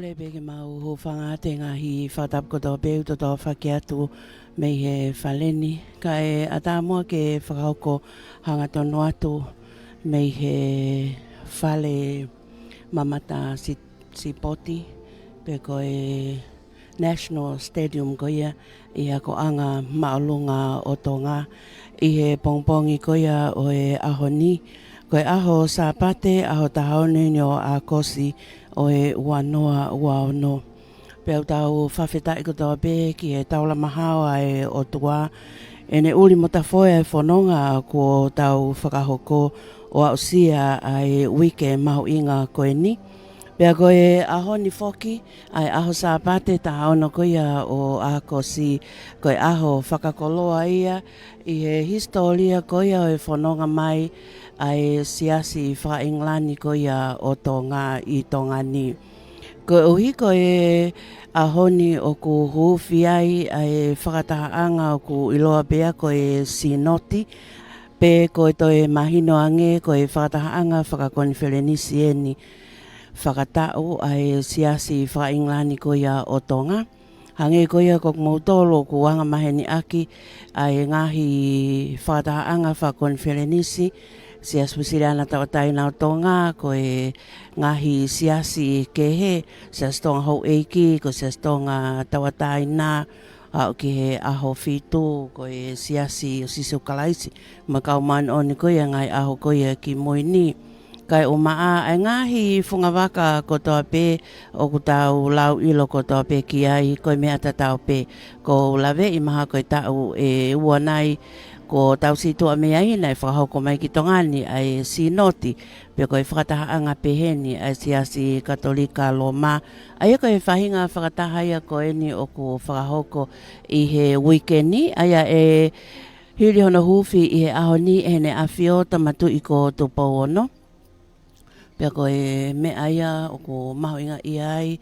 le bege mau ho whanga te ngahi whatap koto peu to to whakiatu me he whaleni. Ka e atamua ke whakauko hanga tonu atu me he whale mamata si poti pe ko e National Stadium ko ia i ako anga maolunga o Tonga i he pongpongi ko ia o e aho ni ko e aho sa pate aho tahaone ni o a kosi o e wanoa uaono. Peo tau whawhetai ko tau be ki e taula mahawa e o tua e ne uli mo ta foe e whanonga ko tau whakahoko o ausia ai wike mahu inga koe ni. Pea koe aho ni foki, ai aho sa pate ta ono koia o ako si koe aho whakakoloa ia i he historia koia o e whanonga mai ai Siasi INGILANI koia o Tonga i Tonga ni. Koe uhi koe ahoni o ku HUUFI ai Fakataha anga o ku iloa bea koe Sinoti. Pe koe toe mahino ange koe Fakataha anga whakakonferenisi eni. Fakata'u ai Siasi INGILANI koia o Tonga. Hange koia kok mautolo ku wanga maheni aki ai ngahi Fakataha anga whakakonferenisi. Sias wisiriana tawatai na o Tonga koe ngahi siasi kehe. Sias tonga hou eiki ko sias tonga tawatai na au ki he aho fitu koe siasi o sisu kalaisi. Makau man oni koia ngai aho koia ki moini. Kai o maa ai ngahi funga waka ko toa pe o ku tau lau ilo ko toa pe ki ai koe mea tatau pe ko lawe i maha koe tau e uanai ko tau situa mea ina e whakahoko mai ki tongani ai Sinoti pe koe whakataha anga peheni ai Siasi Katolika Loma ai koe whahinga whakataha ia koe ni o ku whakahoko i he weekendi ai e hiri hono HUUFI i he aho ni e ne Afio tamatu i ko TUPOU ono. Pea koe mea ia o ko maho inga i ai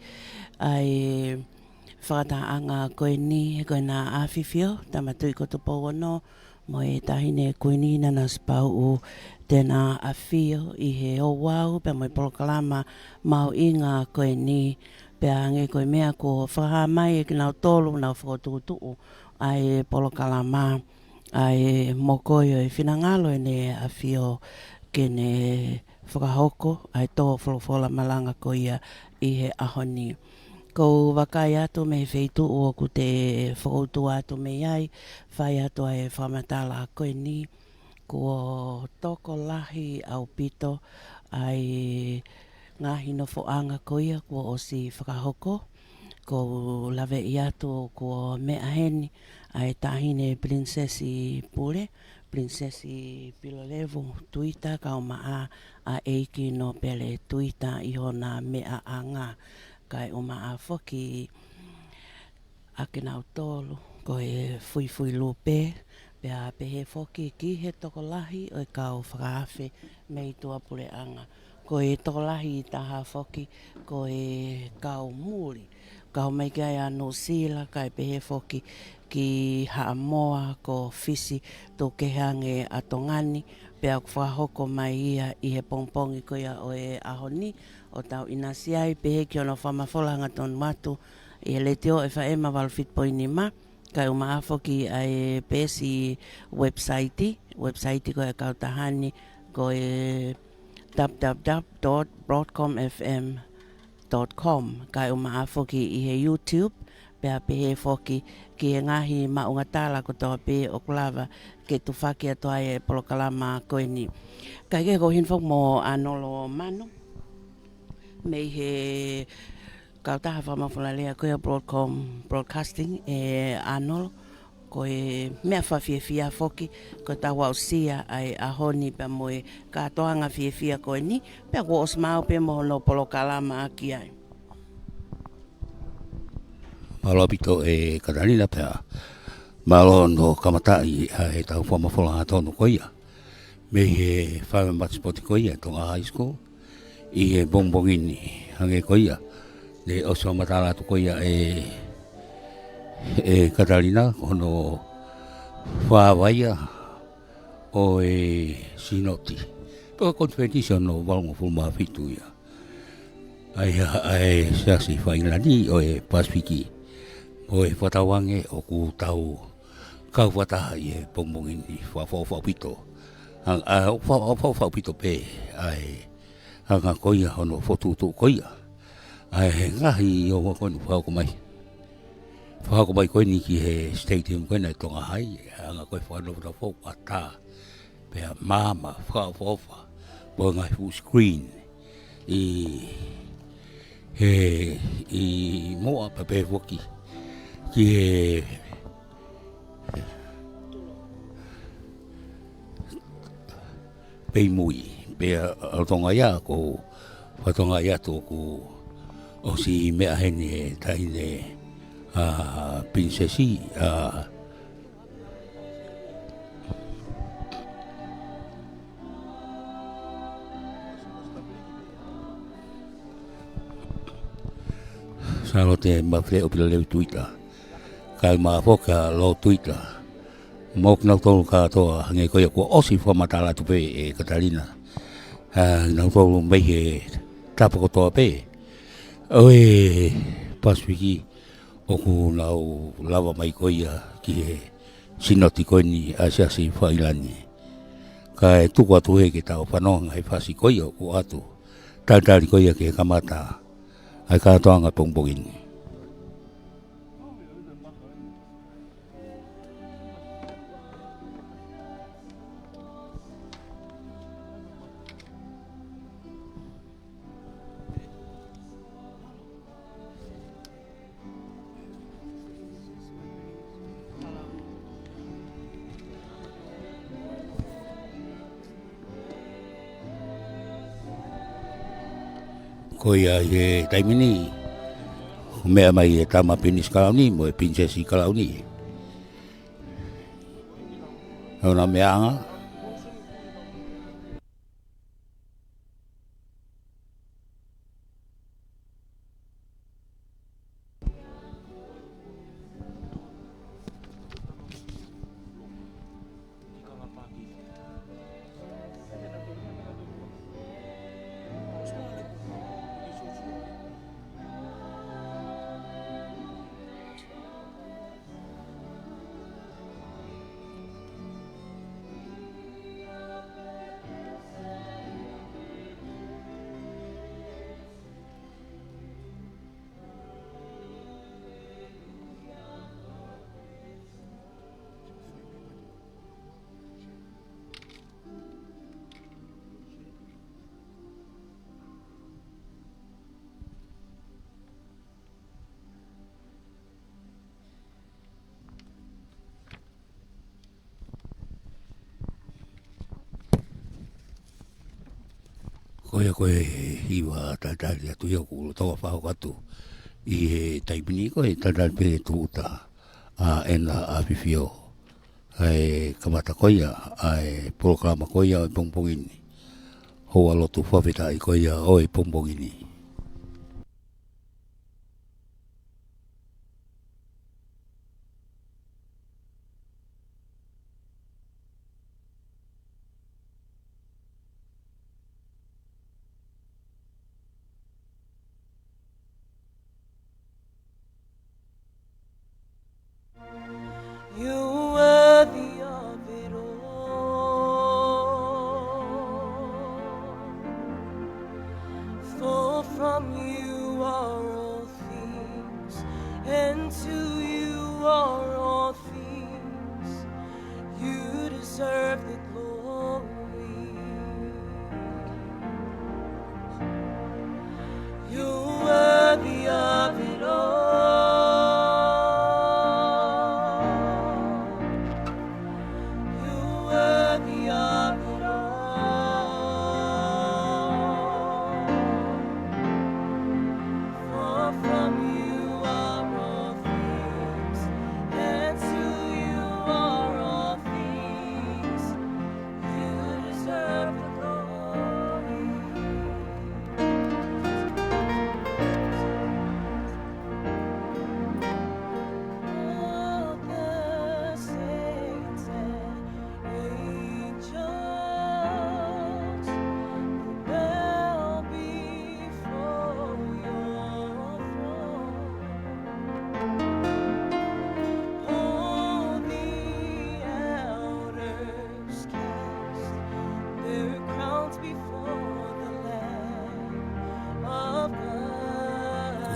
whakataha anga koe ni koe na Afio tamatu i ko TUPOU ono. Mo e tahine koini nana spau o tēnā Afio i he o wau pe mo e polokalama mau inga koe ni pe ange koe mea ko whaha mai e kinau tolu nau whakotukutu ai polokalama ai mokoio e whinangalo e ne Afio ke ne whakahoko ai tō wholofola malanga koia i he ahoni. Ko wakai atu me wheitu o ku te whakoutu atu me iai, whai atu ai whamatala koe ni, ko toko lahi au pito ai ngahi no foanga koia ko o si whakahoko, ko lawe i atu ko mea heni ai tahine prinsesi pule, prinsesi pilolevu tuita kau maa a eiki no pele tuita i hona mea anga. Kai o maa foki ake nau tolu ko e fui lupe pe a pehe foki ki he tokolahi o e kau whakaafe mei tua pule anga ko e tokolahi taha foki ko e kau muri kau mai kai anu sila kai pehe foki ki haamoa ko fisi to kehange atongani pe a whahoko mai ia i he pongpongi ko ia o e ahoni o tau inasiai pehe ki ono whamafolanga tonu matu i he letio e whaema walfit poini ma kai uma afoki ai pesi website ko e kautahani ko e www.broadcomfm.com kai uma afoki i he YouTube pe a pehe foki ki e ngahi maunga tala ko toa pe o kulava ke tu whaki atoa e polokalama koe ni. Kai ke ko hinfok mo anolo manu me he kautaha whamawhalalea koe broadcasting e anolo koe mea whawhiawhia foki ko tawa o sia ai ahoni pe moe katoanga whiawhia koe ni pe ko osmao pe mo no polokalama aki ai. Malo pito e katalina pea malo no kamatai e tau whamawhala tonu koia me he whamamatsipoti koia tonga high school i he bongbongini hange koia le oso matala tu koia e Katalina ono whawaia o e Sinoti. Paka competition no walngo fulma fitu ia. ai Siasi INGILANI o e Pasifiki o e whatawange o ku tau kau Fakataha i e pongpongini whawhawhawhito o whawhawhito pe ai hanga koia hono whotutu koia ai ngahi o wakonu whakomai koe ni ki he stadium koe nei tonga hai hanga koe whanau whawhata pe mama whawhawha mo ngai full screen i moa pepe woki ki he pei mui pe tonga ia ko whatonga ia tō ko o si mea hene taine princesi Salo te mawhre o pila leu tuita. Kai maa whoka lo tuita. Mok nau tolu katoa hange koia kua osi whamatala tupe e Katarina. Nau tolu mei he tapakotoa pe. Oe Pasifiki oku nau lava mai koia ki he Sinoti koini a Siasi INGILANI. Kai tuku atu he ke tau whanonga he whasi koia ku atu. Tantari koia ke kamata. Ai katoa nga pongpongini. Koia he taimini mea mai e tama pinis kalauni mo e princesi kalauni. Hona mea anga. Koia koe hiwa tatari atu ia kulu tawa whao katu i he taipini koe tatari pe tuuta ena Afio ai kamata koia ai programa koia o pongpongini hoa lotu whawhita i koia o pongpongini.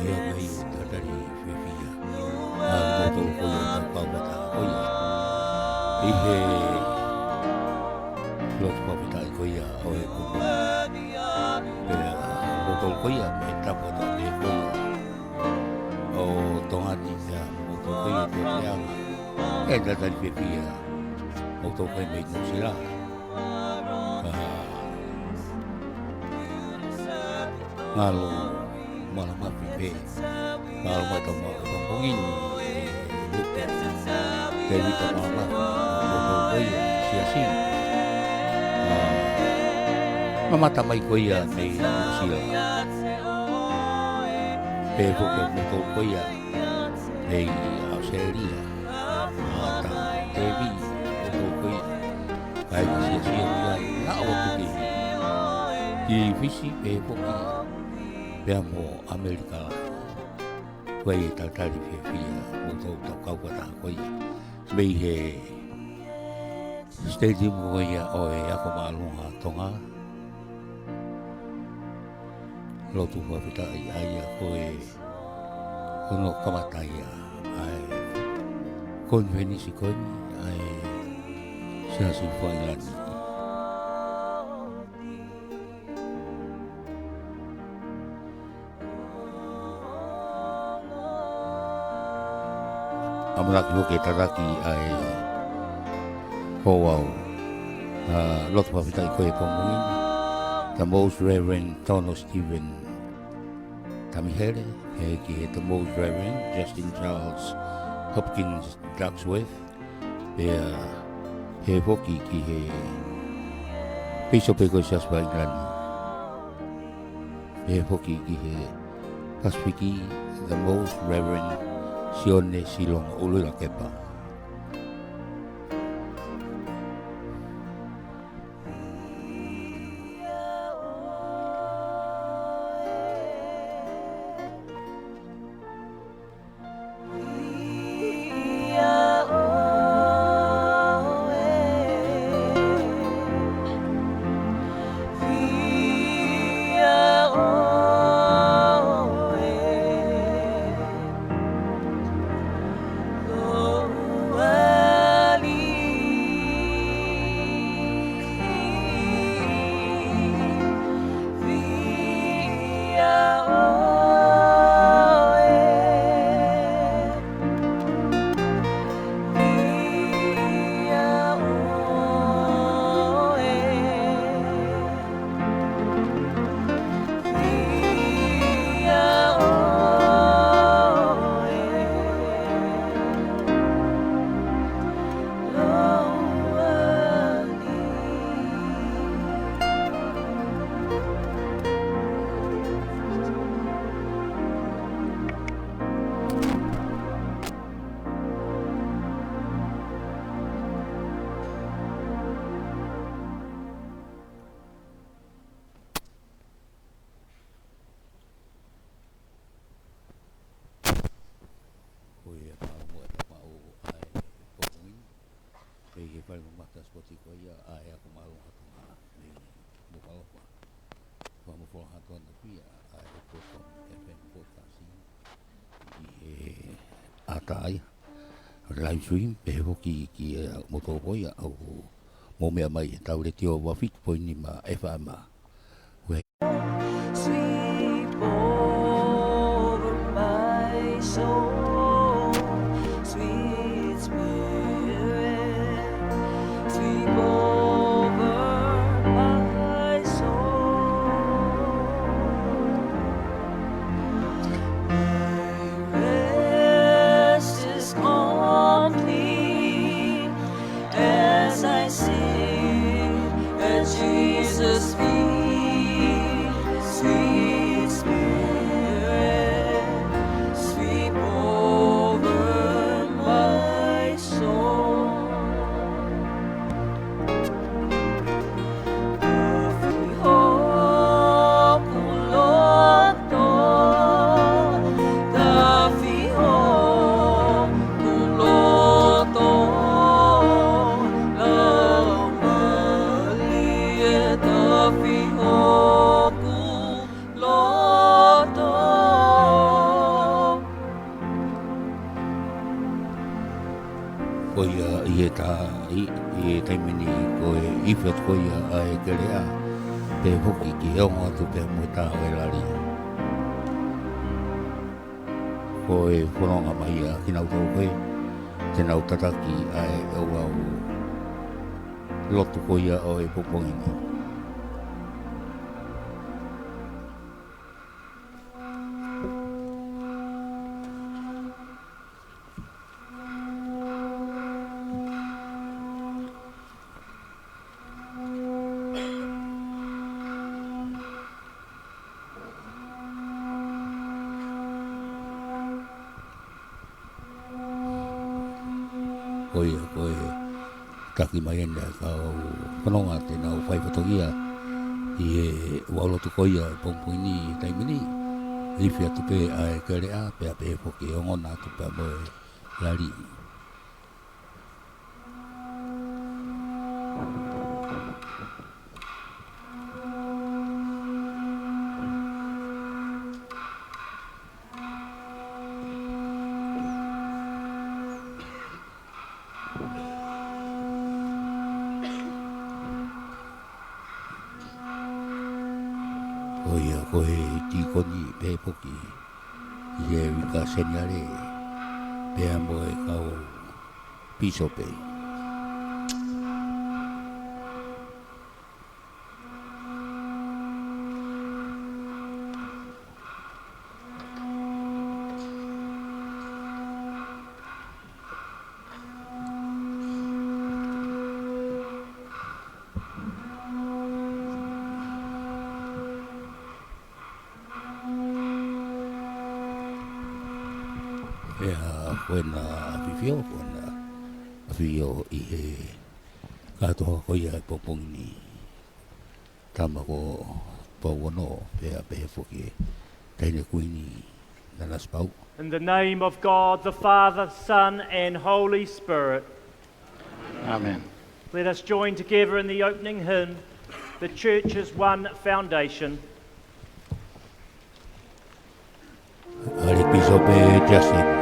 ia mai o tatari whiwhia. Moto koia na pawata koia. I he lotu pawitai koia o e kupu. Pea moto koia me tapata me koia. O tongani mea moto koia te peanga. E tatari whiwhia. Moto koia me kusila. Ngalo malamapi pe. Ngalo matama pangpongin. Lupa. Dewi tamama. Moto koia. Siasi. Mamatamay koia me kusila. Pe foke moto koia. Me auseria. Mata. Dewi. Moto koia. Kai siasi koia. Na awatuki. I visi pe foke. Pea mo Amerika koe tatari whiwhia mo tau tau kaupata koe mei he stadium koe o e ako maalunga tonga lotu whawhitai aia koe Hono kamatai ai konvenisi koe ai Siasi INGILANI Amanaki hoke taraki ai hoau lotu whawhitai koe pongungin The Most Reverend Tono Stephen Tamihere ki he The Most Reverend Justin Charles Hopkins Ducksworth he hoki ki he Bishop koe Siasi INGILANI he hoki ki he Pasifiki The Most Reverend Sione silong ulula kepa. Live stream pe hoki ki moto koia au mo mea mai tau le tio wa fit poini ma FM Sweep over my soul, sweet spirit, sweep over my soul. My rest is complete as I sing at Jesus' feet. Sweet Spirit, sweep over my soul. Afio, i taimini ko e iwhia ko ia a e kerea pe hoki ki eonga atu pe muita o e lari. Ko e whanonga mai a kinau tau koe, te nau tataki a e au au lotu ko ia o e popongini. Koe taki mai enda ka o whanonga te nau whai whatongia i e waulotu koia e pompuini i taimini iwhi atu pe a e kerea pe a pe e poke o ngona atu pe a moe lari. Ko he tikoni pe poki i e wika seniare pe a moe kau piso pe. Koena Afio i he katoa koia e popongini tama ko pauono pe a pe foki taine kuini na las pau. In the name of God, the Father, Son, and Holy Spirit. Amen. Let us join together in the opening hymn, The Church is One Foundation. Ale piso pe Justin.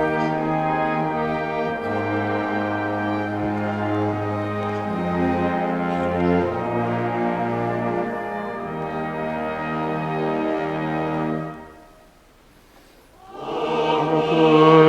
Oh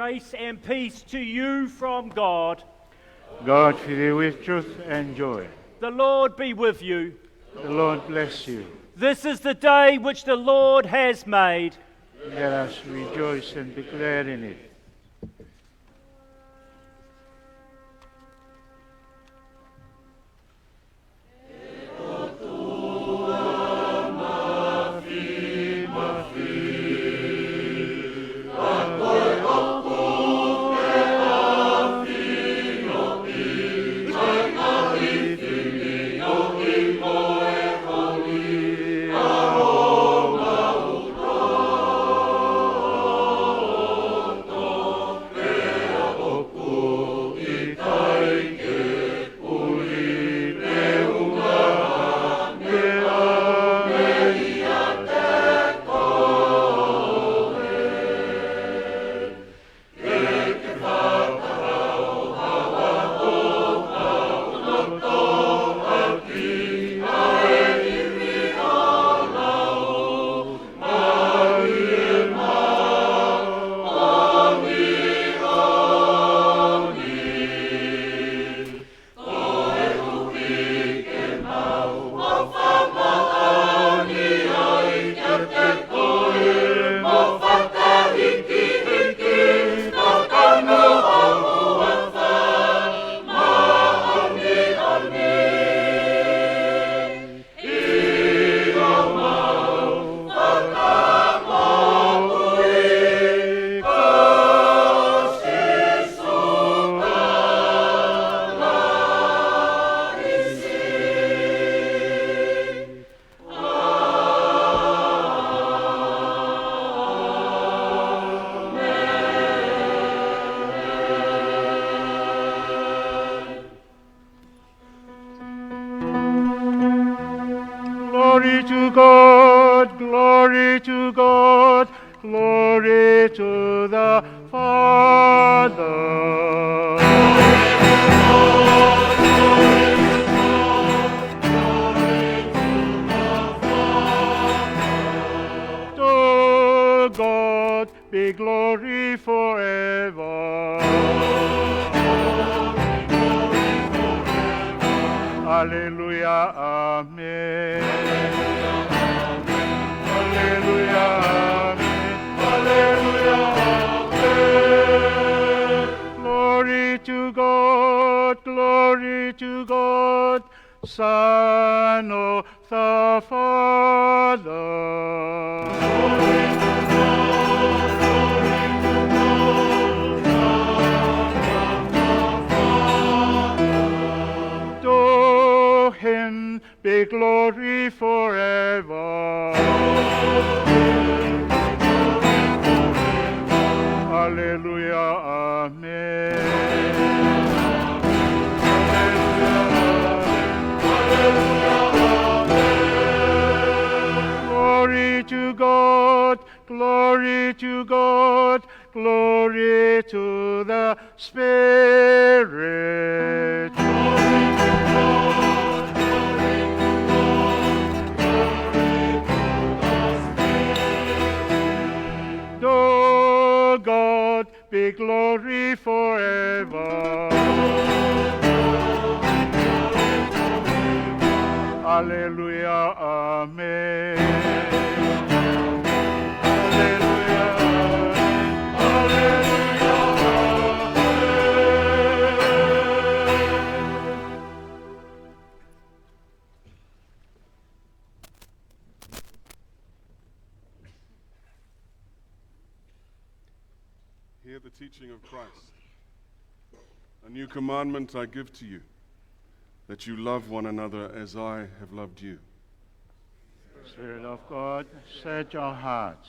Grace and peace to you from God. God fill you with truth and joy. The Lord be with you. The Lord bless you. This is the day which the Lord has made. Let us rejoice and be glad in it. Glory to God, glory to God, glory to the Father. To God be glory forever. Hallelujah, amen. Hallelujah, amen. Hallelujah, amen. Glory to God, glory to God, Son of the Father. To him be glory forever. Hallelujah, amen. Glory to God, glory to God, glory to the Spirit. To God be glory forever. Hallelujah, amen. Hallelujah, hallelujah, amen. Hear the teaching of Christ. A new commandment I give to you, that you love one another as I have loved you. Spirit of God, search our hearts.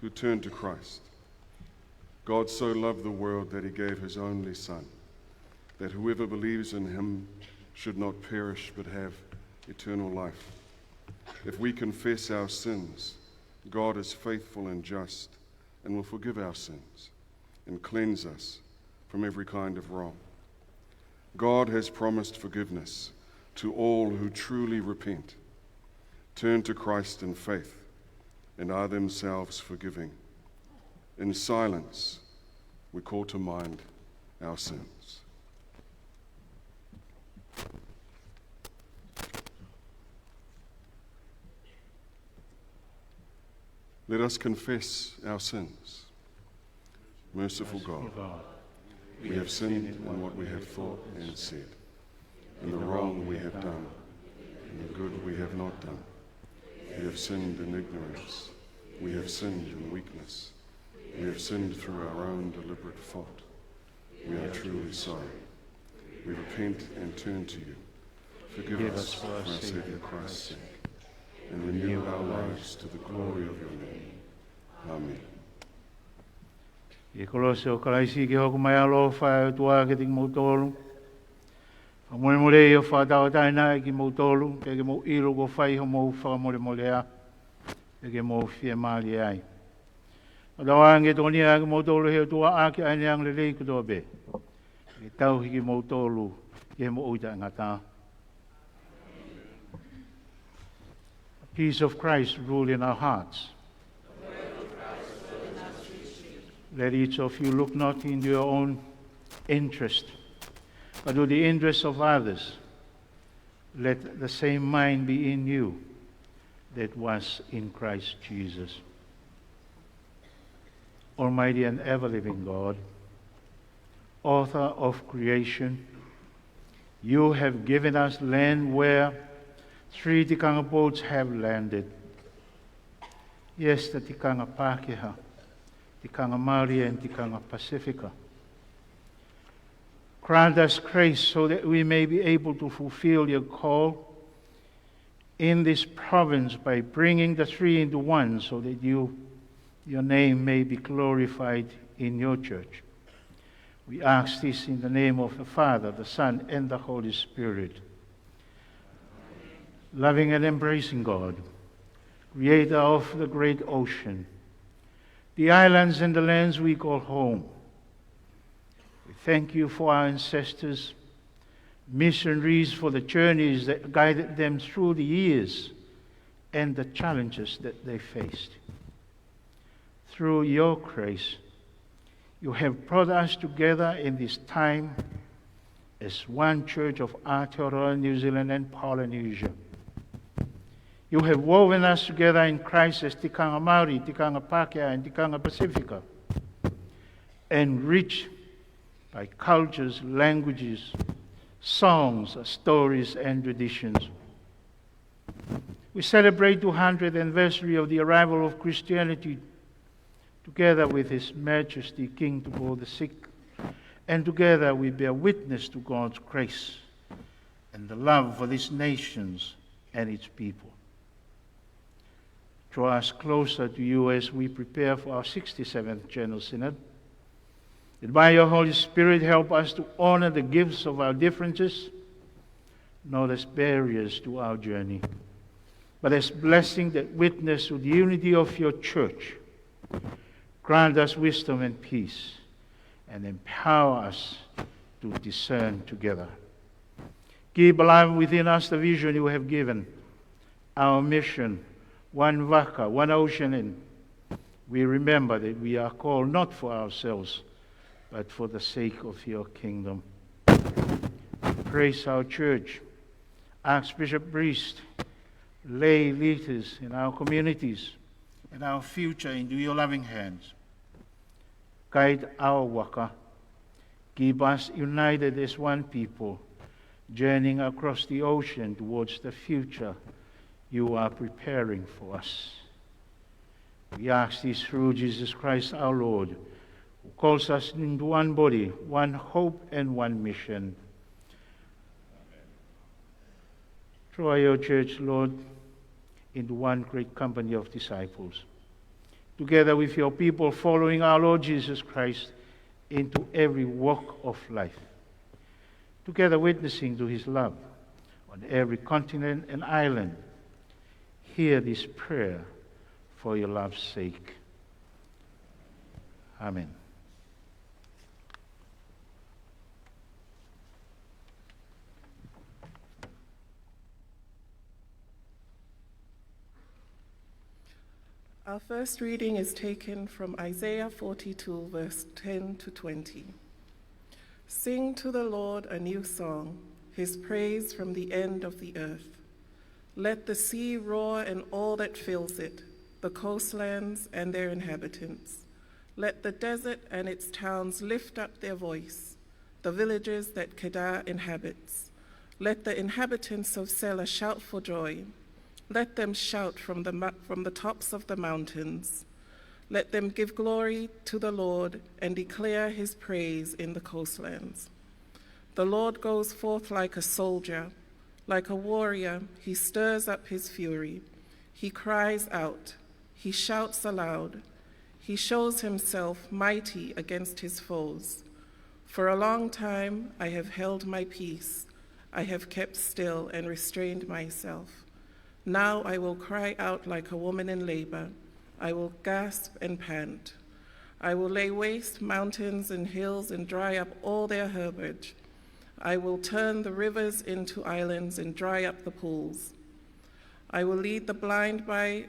who turn to Christ. God so loved the world that he gave his only Son, that whoever believes in him should not perish but have eternal life. If we confess our sins, God is faithful and just and will forgive our sins and cleanse us from every kind of wrong. God has promised forgiveness to all who truly repent, turn to Christ in faith, and are themselves forgiving. In silence, we call to mind our sins. Let us confess our sins. Merciful God, we have sinned in what we have thought and said, in the wrong we have done, and the good we have not done. We have sinned in ignorance. We have sinned in weakness. We have sinned through our own deliberate fault. We are truly sorry. We repent and turn to you. Forgive us for our Saviour Christ's sake, and renew our lives to the glory of your name. Amen. I kolose o kalaisi ki hoku mai alofa e tua ke ting mautolu. Mole mole i o whātau taina e ki mautolu, e ki mau ilo ko whai ho mau whakamole mole a, e ki mau whia mali ai. O tawa nge tōni a ki mautolu he o tua a ki aine ang lelei kutoa be. E tau hiki mautolu ki he mo uita ngata. Peace of Christ rule in our hearts. Let each of you look not into your own interest, but to the interests of others. Let the same mind be in you that was in Christ Jesus. Almighty and ever-living God, author of creation, you have given us land where 3 tikanga boats have landed. Yes, the tikanga Pākehā, tikanga Māori and tikanga Pasifika. Grant us grace so that we may be able to fulfill your call in this province by bringing the 3 into one, so that your name may be glorified in your church. We ask this in the name of the Father, the Son, and the Holy Spirit. Loving and embracing God, creator of the great ocean, the islands and the lands we call home, we thank you for our ancestors, missionaries, for the journeys that guided them through the years and the challenges that they faced. Through your grace, you have brought us together in this time as one church of Aotearoa, New Zealand and Polynesia. You have woven us together in Christ as tikanga Māori, tikanga Pākehā, and tikanga Pasifika, enriched by cultures, languages, songs, stories, and traditions. We celebrate the 200th anniversary of the arrival of Christianity together with His Majesty King TUPOU VI, and together we bear witness to God's grace and the love for these nations and its people. Draw us closer to you as we prepare for our 67th General Synod. That by your Holy Spirit help us to honor the gifts of our differences, not as barriers to our journey, but as blessing that witness to the unity of your church. Grant us wisdom and peace, and empower us to discern together. Keep alive within us the vision you have given, our mission, one waka, one ocean, and we remember that we are called not for ourselves, but for the sake of your kingdom. Praise our church, Archbishop Priest, lay leaders in our communities, and our future into your loving hands. Guide our waka. Keep us united as one people, journeying across the ocean towards the future you are preparing for us. We ask this through Jesus Christ our Lord, who calls us into one body, one hope, and one mission. Draw your church, Lord, into one great company of disciples. together with your people following our Lord Jesus Christ into every walk of life, together witnessing to his love on every continent and island. Hear this prayer for your love's sake. Amen. Our first reading is taken from Isaiah 42, verse 10 to 20. Sing to the Lord a new song, his praise from the end of the earth. Let the sea roar and all that fills it, the coastlands and their inhabitants. Let the desert and its towns lift up their voice, the villages that Kedar inhabits. Let the inhabitants of Selah shout for joy. Let them shout from the tops of the mountains. Let them give glory to the Lord and declare his praise in the coastlands. The Lord goes forth like a soldier, like a warrior, he stirs up his fury. He cries out, he shouts aloud. He shows himself mighty against his foes. For a long time I have held my peace. I have kept still and restrained myself. Now I will cry out like a woman in labor. I will gasp and pant. I will lay waste mountains and hills and dry up all their herbage. I will turn the rivers into islands and dry up the pools. I will lead the blind by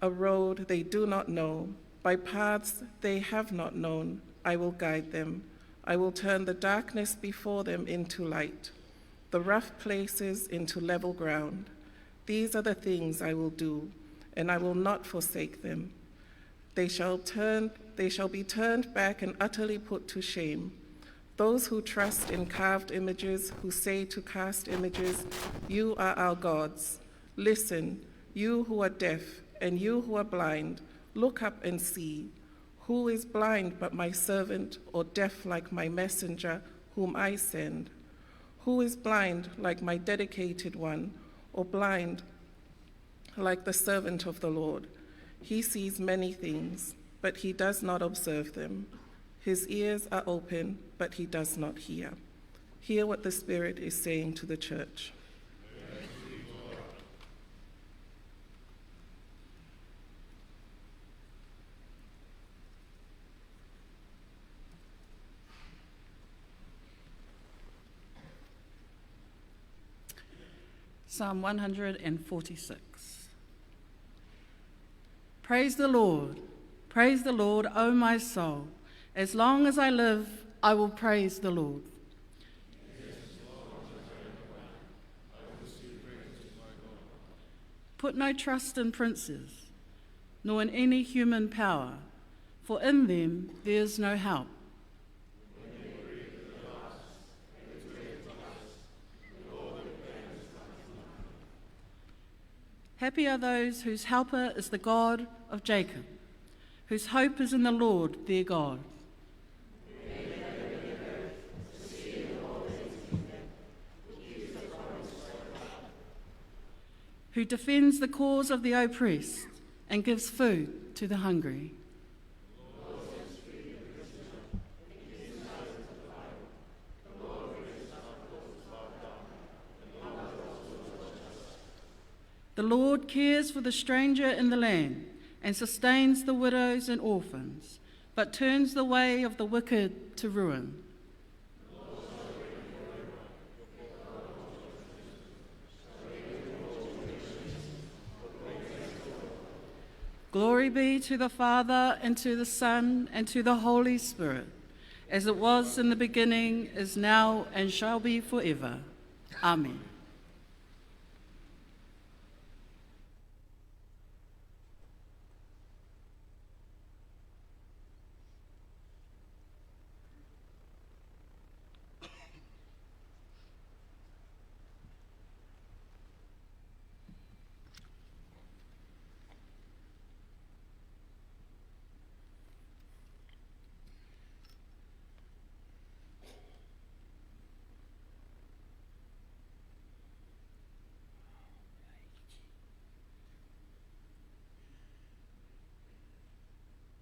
a road they do not know, by paths they have not known. I will guide them. I will turn the darkness before them into light, the rough places into level ground. These are the things I will do, and I will not forsake them. They shall be turned back and utterly put to shame. Those who trust in carved images, who say to cast images, "You are our gods." Listen, you who are deaf and you who are blind, look up and see. Who is blind but my servant, or deaf like my messenger whom I send? Who is blind like my dedicated one, or blind like the servant of the Lord? He sees many things, but he does not observe them. His ears are open, but he does not hear. Hear what the Spirit is saying to the church. Psalm 146. Praise the Lord, O my soul. As long as I live, I will praise the Lord. Put no trust in princes, nor in any human power, for in them there is no help. Happy are those whose helper is the God of Jacob, whose hope is in the Lord their God. Who defends the cause of the oppressed and gives food to the hungry. The Lord cares for the stranger in the land and sustains the widows and orphans, but turns the way of the wicked to ruin. Glory be to the Father, and to the Son, and to the Holy Spirit, as it was in the beginning, is now, and shall be forever. Amen.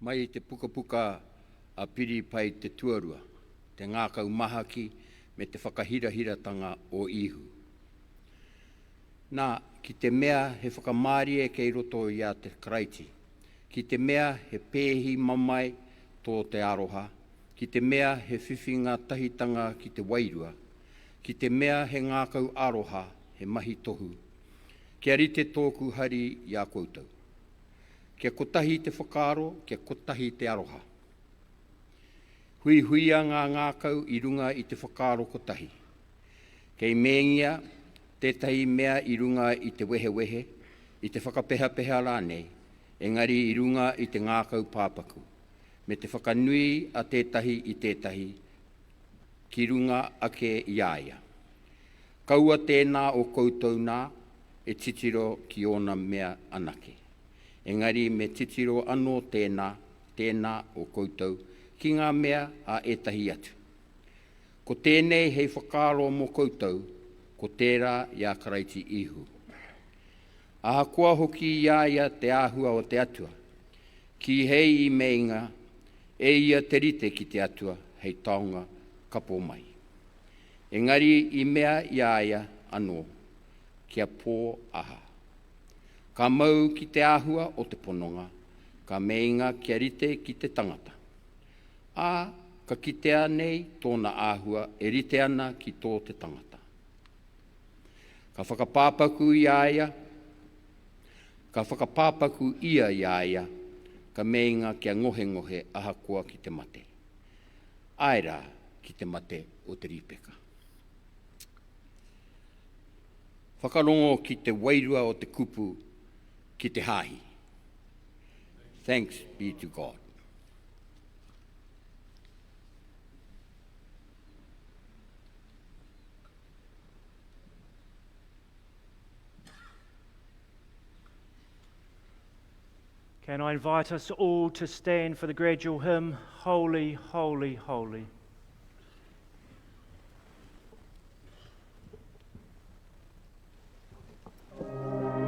mai i te puka a piri pai te tuarua, te ngākau mahaki me te whakahirahiratanga o ihu. Nā, ki te mea he whakamārie kei roto i a te karaiti, ki te mea he pēhi mamai tō te aroha, ki te mea he whiwhinga tahitanga ki te wairua, ki te mea he ngākau aroha he mahi tohu, kia rite tōku hari i a koutou. Kia kotahi te whakaaro, kia kotahi te aroha. Hui huia ngā ngākau i runga i te whakaaro kotahi. Kei mēngia tētahi mea i runga i te wehe, i te whakapeha rānei, engari i runga i te ngākau pāpaku, me te whakanui a tētahi i tētahi, ki runga ake i aia. Kaua tēnā o koutou nā, e titiro ki ona mea anake. Engari me titiro anō tēnā o koutou, ki ngā mea a etahi atu. Ko tēnei hei whakaaro mo koutou, ko tērā i a karaiti ihu. Aha kua hoki ia te āhua o te atua, ki hei i meinga, e ia te rite ki te atua, hei taonga kapo mai. Engari i mea ia anō, kia pō aha. Ka mau ki te āhua o te pononga, ka meinga kia rite ki te tangata. A, ka kitea nei tōna āhua e rite ana ki tō te tangata. Ka whakapāpaku ia ia, ka meinga kia ngohe ahakoa ki te mate. Aira ki te mate o te ripeka. Whakarongo ki te wairua o te kupu ki te hahi. Thanks be to God. Can I invite us all to stand for the gradual hymn, Holy, Holy, Holy. Amen.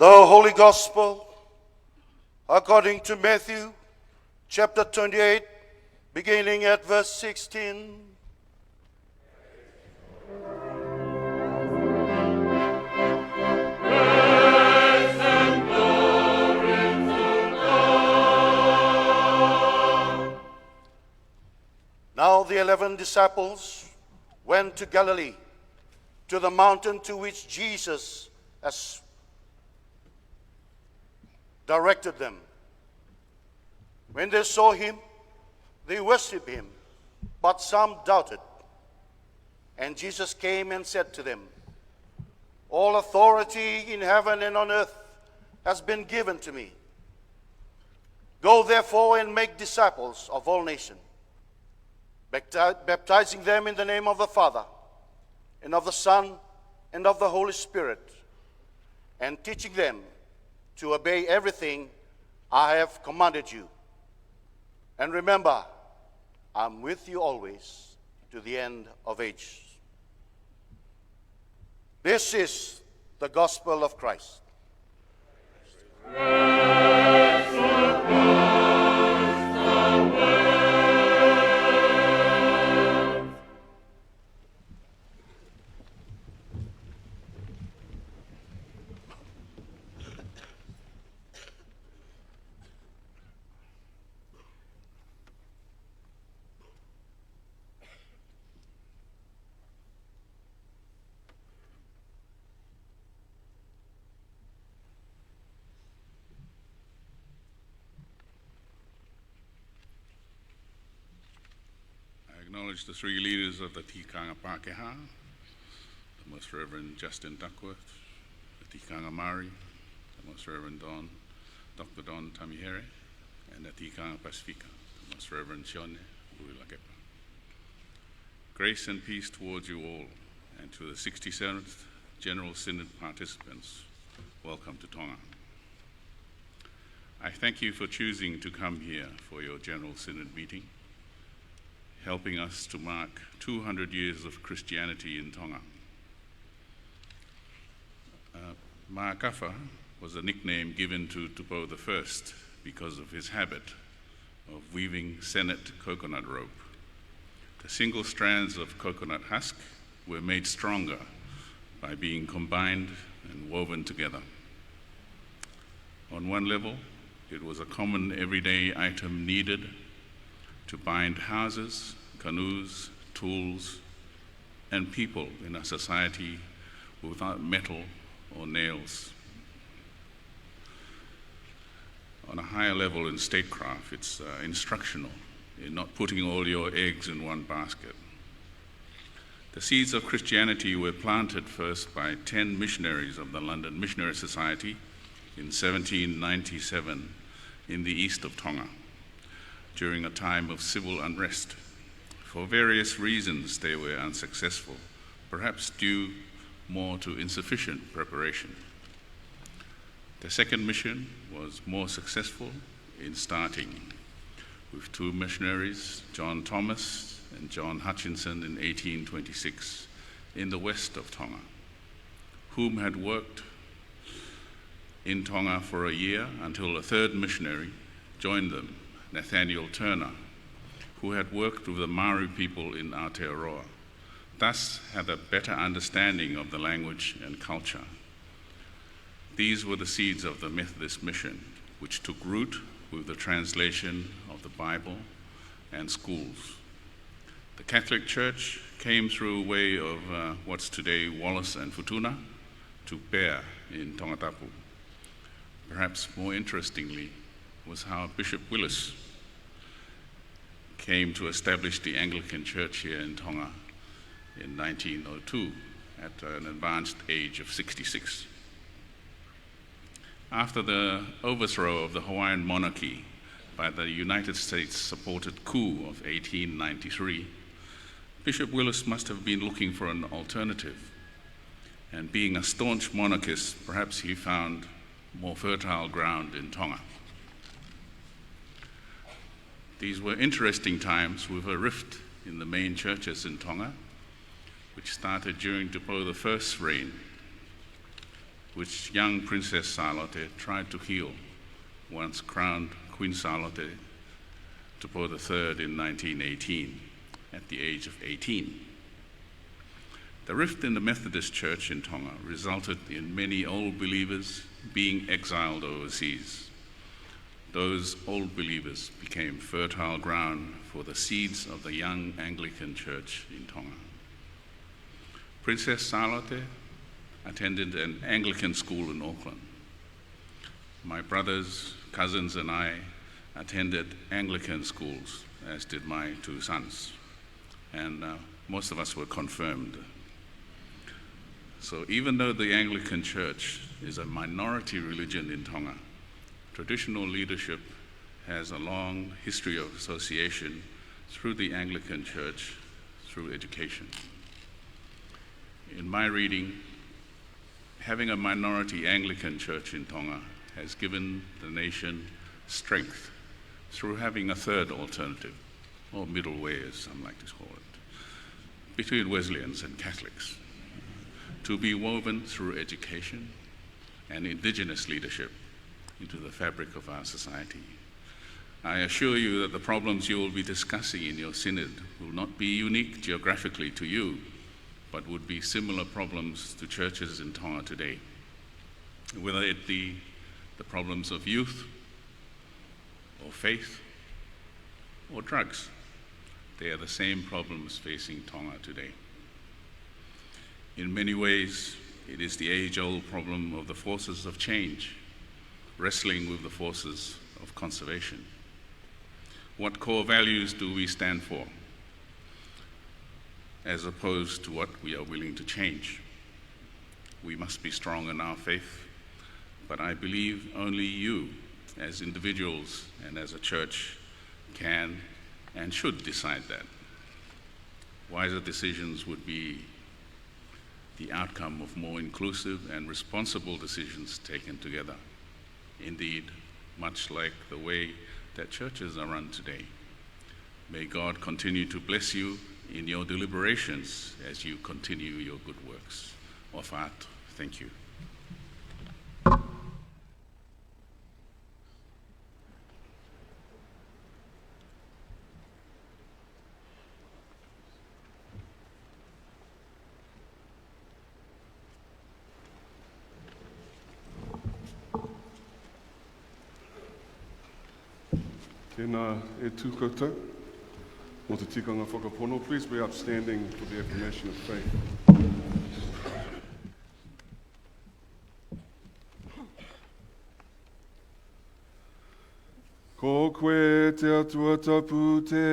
The Holy Gospel according to Matthew, chapter 28, beginning at verse 16. Now the 11 disciples went to Galilee, to the mountain to which Jesus has directed them. When they saw him, they worshipped him, but some doubted. And Jesus came and said to them, "All authority in heaven and on earth has been given to me. Go therefore and make disciples of all nations, baptizing them in the name of the Father, and of the Son, and of the Holy Spirit, and teaching them to obey everything I have commanded you. And remember, I'm with you always to the end of age." This is the gospel of Christ. Acknowledge the three leaders of the Tikanga Pākehā, the Most Reverend Justin Duckworth, the Tikanga Māori, the Most Reverend Dr. Don Tamihere, and the Tikanga Pasifika, the Most Reverend Sione Uilakepa. Grace and peace towards you all, and to the 67th General Synod participants, welcome to Tonga. I thank you for choosing to come here for your General Synod meeting, helping us to mark 200 years of Christianity in Tonga. Ma'akafa was a nickname given to TUPOU I because of his habit of weaving Senate coconut rope. The single strands of coconut husk were made stronger by being combined and woven together. On one level, it was a common everyday item needed to bind houses, canoes, tools, and people in a society without metal or nails. On a higher level in statecraft, it's instructional in not putting all your eggs in one basket. The seeds of Christianity were planted first by 10 missionaries of the London Missionary Society in 1797 in the east of Tonga, during a time of civil unrest. For various reasons, they were unsuccessful, perhaps due more to insufficient preparation. The second mission was more successful in starting, with two missionaries, John Thomas and John Hutchinson, in 1826 in the west of Tonga, whom had worked in Tonga for a year until a third missionary joined them, Nathaniel Turner, who had worked with the Maori people in Aotearoa, thus had a better understanding of the language and culture. These were the seeds of the Methodist mission, which took root with the translation of the Bible and schools. The Catholic Church came through a way of what's today Wallace and Futuna to Pea in Tongatapu. Perhaps more interestingly was how Bishop Willis came to establish the Anglican Church here in Tonga in 1902 at an advanced age of 66. After the overthrow of the Hawaiian monarchy by the United States-supported coup of 1893, Bishop Willis must have been looking for an alternative, and being a staunch monarchist, perhaps he found more fertile ground in Tonga. These were interesting times with a rift in the main churches in Tonga, which started during TUPOU I's reign. which young Princess Charlotte tried to heal once crowned Queen Charlotte TUPOU III in 1918 at the age of 18. The rift in the Methodist Church in Tonga resulted in many old believers being exiled overseas. Those old believers became fertile ground for the seeds of the young Anglican Church in Tonga. Princess Charlotte attended an Anglican school in Auckland. My brothers, cousins, and I attended Anglican schools, as did my two sons, and most of us were confirmed. So even though the Anglican Church is a minority religion in Tonga, traditional leadership has a long history of association through the Anglican Church, through education. In my reading, having a minority Anglican Church in Tonga has given the nation strength through having a third alternative, or middle way as some like to call it, between Wesleyans and Catholics, to be woven through education and indigenous leadership into the fabric of our society. I assure you that the problems you will be discussing in your synod will not be unique geographically to you, but would be similar problems to churches in Tonga today. Whether it be the problems of youth, or faith, or drugs, they are the same problems facing Tonga today. In many ways, it is the age-old problem of the forces of change, wrestling with the forces of conservation. What core values do we stand for, as opposed to what we are willing to change? We must be strong in our faith, but I believe only you, as individuals and as a church, can and should decide that. Wiser decisions would be the outcome of more inclusive and responsible decisions taken together. Indeed, much like the way that churches are run today. May God continue to bless you in your deliberations as you continue your good works. Ofat, thank you. Tēnā e tūkoutou, mō te tikanga whakapono. Please be upstanding for the affirmation of faith. Ko koe te atua tapu te.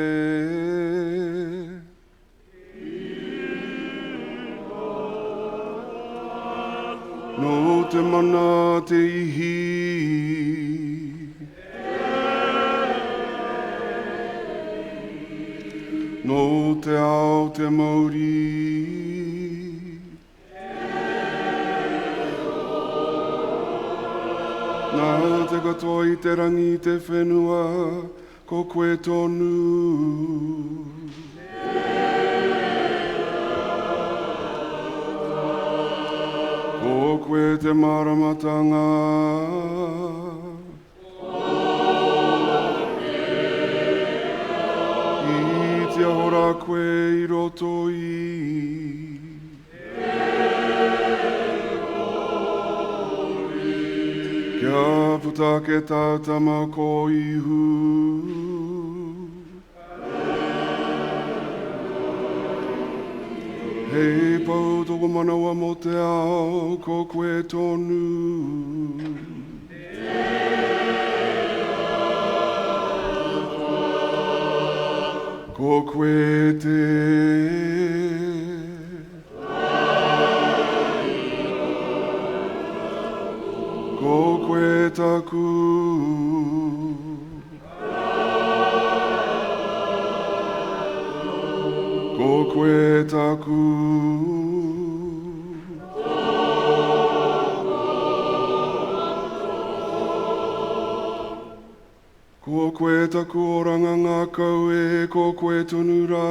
No te mana te ihi. No te ao te mauri. Nā te katoa i te rangi te whenua, ko koe tonu. Ko koe te maramatanga. Te ora koe i roto i. Kia puta ke tātama ko ihu. Hei pau toko manawa mo te ao, ko koe tonu. Ko koe te. Ko koe taku. Ko koe taku. Ko koe taku oranga ngā kaue, ko koe tonu rā.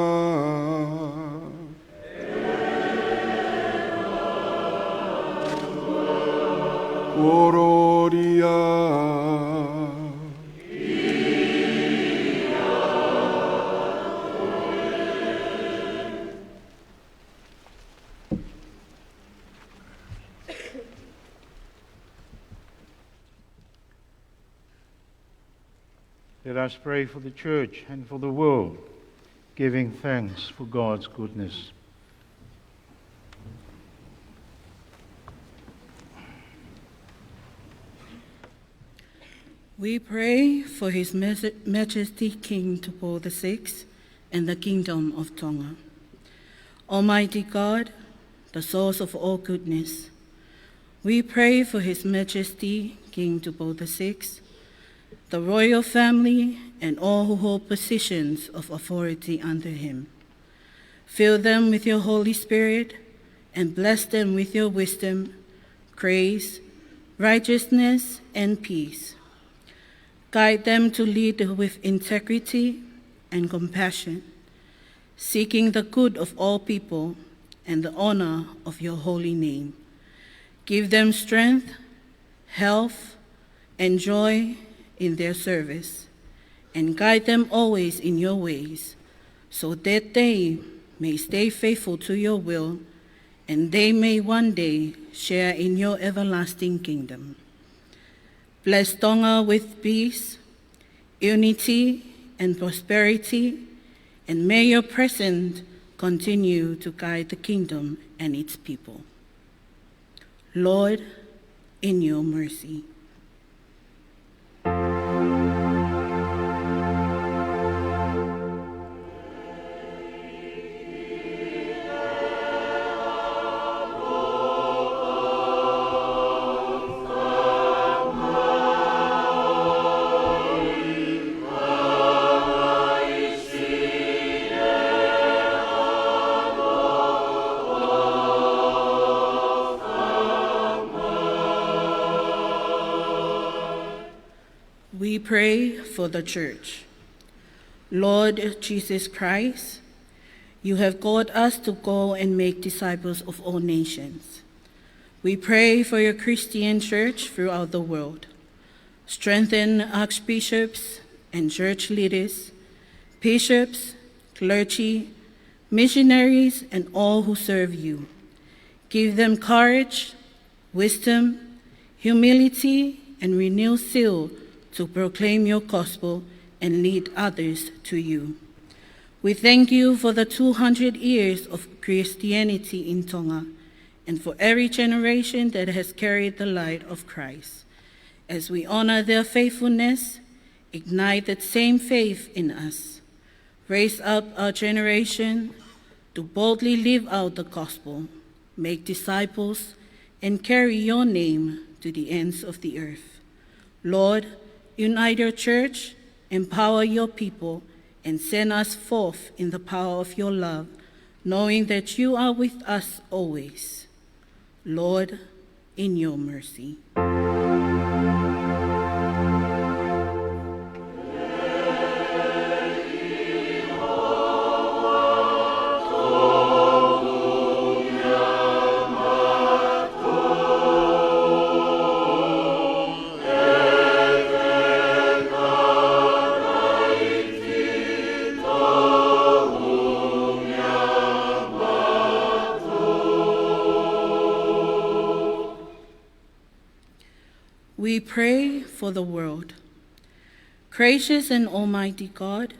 Kororia. Let us pray for the Church and for the world, giving thanks for God's goodness. We pray for His Majesty King TUPOU VI and the Kingdom of Tonga. Almighty God, the source of all goodness, we pray for His Majesty King TUPOU VI, the royal family, and all who hold positions of authority under him. Fill them with your Holy Spirit and bless them with your wisdom, grace, righteousness, and peace. Guide them to lead with integrity and compassion, seeking the good of all people and the honor of your holy name. Give them strength, health, and joy in their service, and guide them always in your ways, so that they may stay faithful to your will, and they may one day share in your everlasting kingdom. Bless Tonga with peace, unity, and prosperity, and may your presence continue to guide the kingdom and its people. Lord, in your mercy. We pray for the Church. Lord Jesus Christ, you have called us to go and make disciples of all nations. We pray for your Christian Church throughout the world. Strengthen archbishops and church leaders, bishops, clergy, missionaries, and all who serve you. Give them courage, wisdom, humility, and renewed zeal to proclaim your gospel and lead others to you. We thank you for the 200 years of Christianity in Tonga and for every generation that has carried the light of Christ. As we honor their faithfulness, ignite that same faith in us. Raise up our generation to boldly live out the gospel, make disciples, and carry your name to the ends of the earth. Lord, unite your church, empower your people, and send us forth in the power of your love, knowing that you are with us always. Lord, in your mercy. We pray for the world. Gracious and almighty God,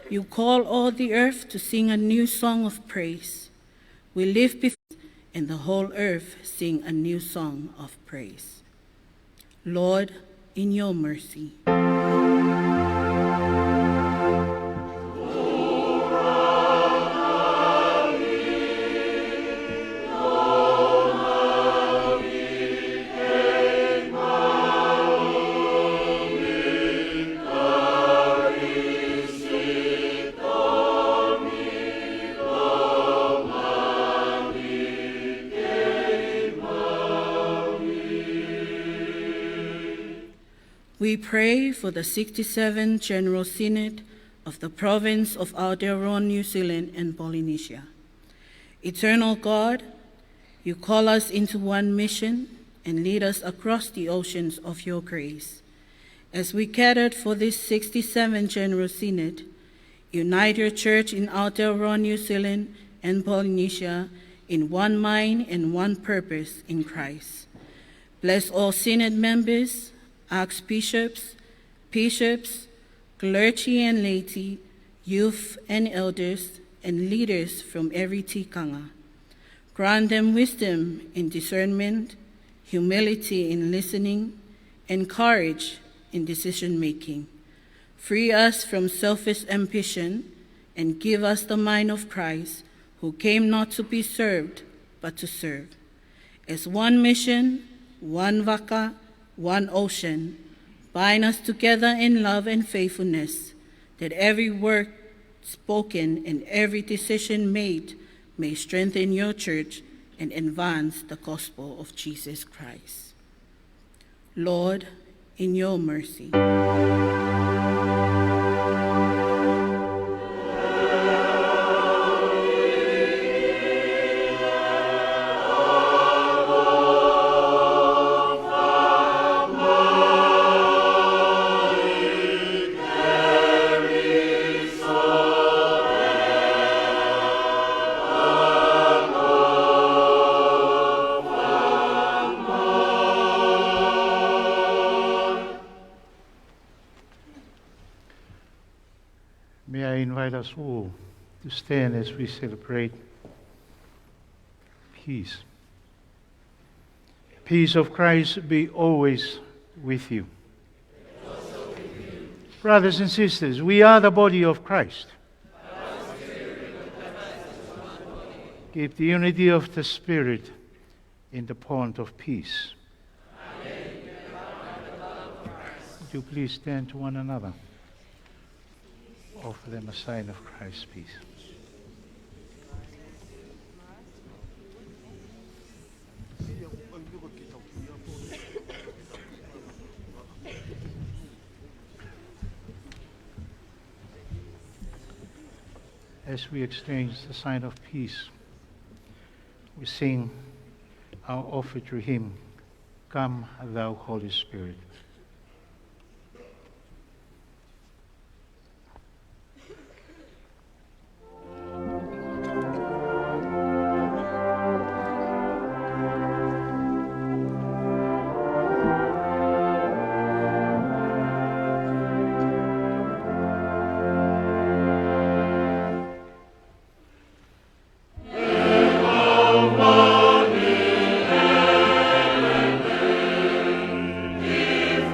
you call all the earth to sing a new song of praise. We live before you, and the whole earth sing a new song of praise. Lord, in your mercy. We pray for the 67th General Synod of the province of Aotearoa, New Zealand and Polynesia. Eternal God, you call us into one mission, and lead us across the oceans of your grace. As we gathered for this 67th General Synod, unite your church in Aotearoa, New Zealand, and Polynesia in one mind and one purpose in Christ. Bless all Synod members, archbishops, bishops, clergy and laity, youth and elders, and leaders from every tikanga. Grant them wisdom in discernment, humility in listening, and courage in decision-making. Free us from selfish ambition and give us the mind of Christ, who came not to be served, but to serve. As one mission, one vaka, one ocean, bind us together in love and faithfulness, that every word spoken and every decision made may strengthen your church and advance the gospel of Jesus Christ. Lord, in your mercy. May I invite us all to stand as we celebrate peace. Peace of Christ be always with you. Brothers and sisters, we are the body of Christ. Keep the unity of the Spirit in the bond of peace. Would you please stand to one another? Offer them a sign of Christ's peace. As we exchange the sign of peace, we sing our offertory hymn, Come, Thou Holy Spirit. If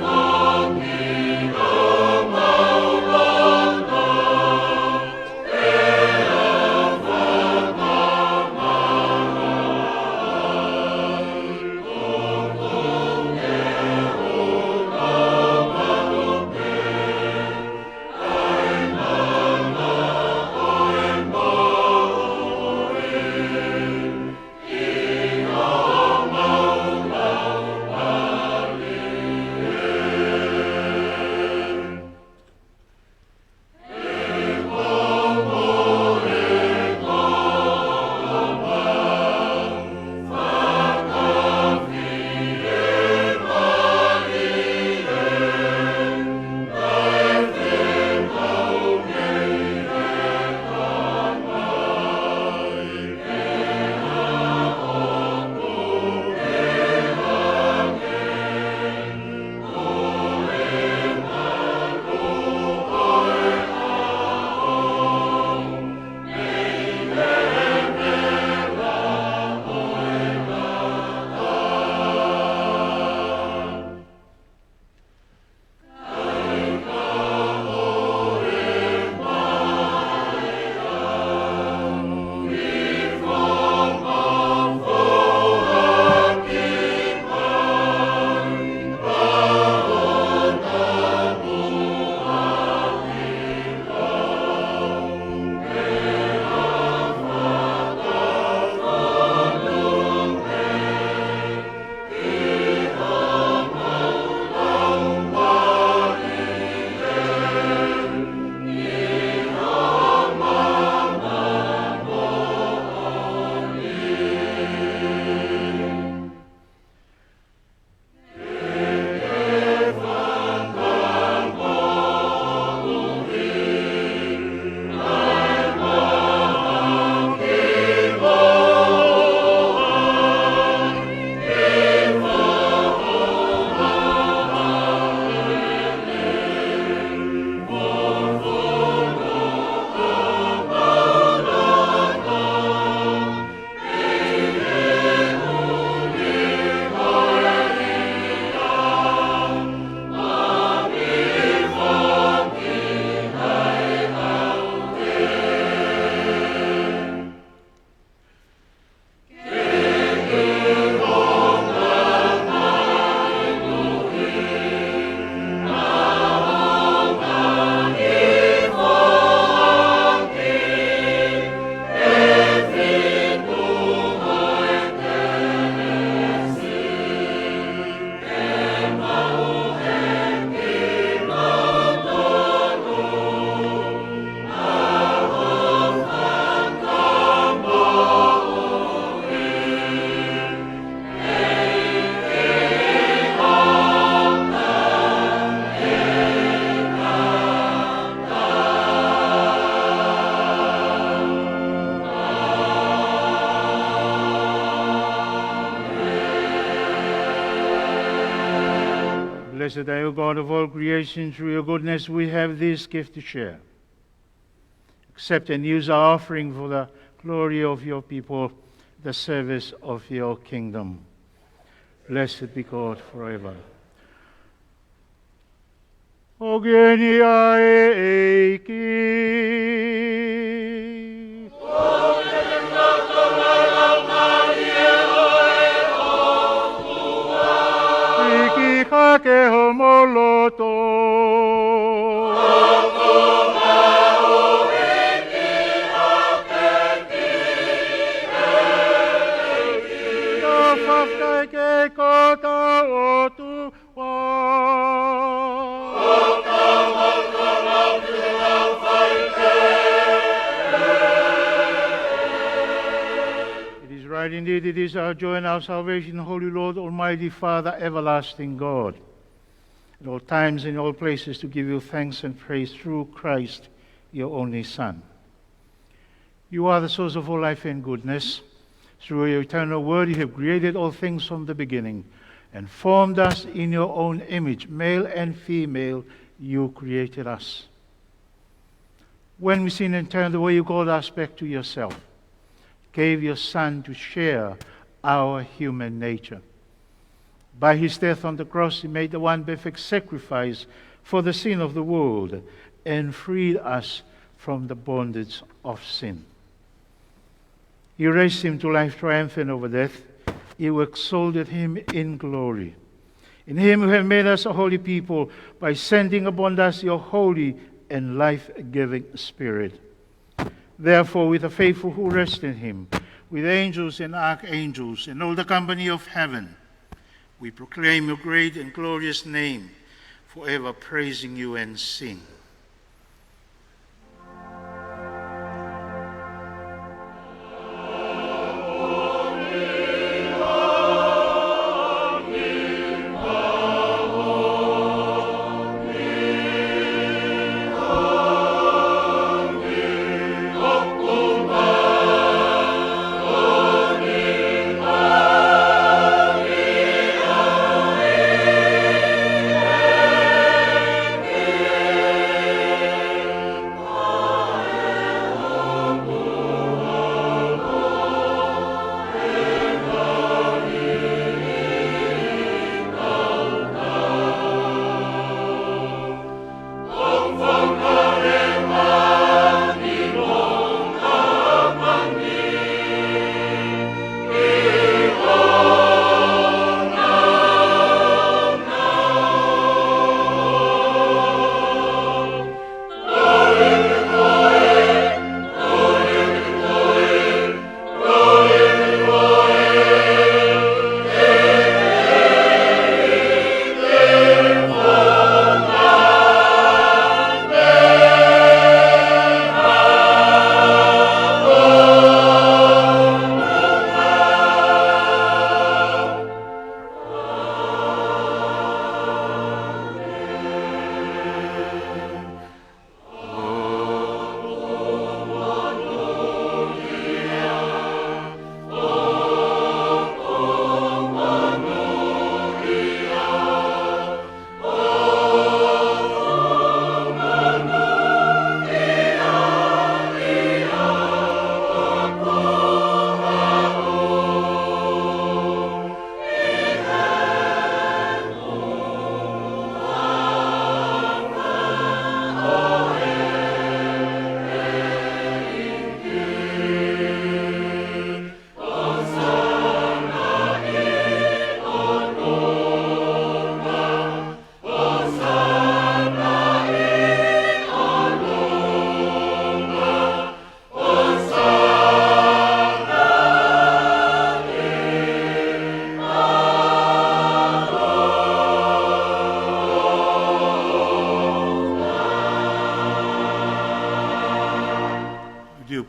blessed are you, God of all creation. Through your goodness we have this gift to share. Accept and use our offering for the glory of your people, the service of your kingdom. Blessed be God forever. Ogeni ae eiki. Iki kake homoloto. Ke kota otu It is right indeed, it is our joy and our salvation, Holy Lord, Almighty Father, everlasting God, at all times and all places to give you thanks and praise through Christ, your only Son. You are the source of all life and goodness. Through your eternal word, you have created all things from the beginning and formed us in your own image. Male and female, you created us. When we sinned and turned away, you called us back to yourself. Gave your Son to share our human nature. By his death on the cross, he made the one perfect sacrifice for the sin of the world and freed us from the bondage of sin. You raised him to life triumphant over death. You exalted him in glory. In him you have made us a holy people by sending upon us your holy and life-giving Spirit. Therefore, with the faithful who rest in him, with angels and archangels and all the company of heaven, we proclaim your great and glorious name, forever praising you and sing.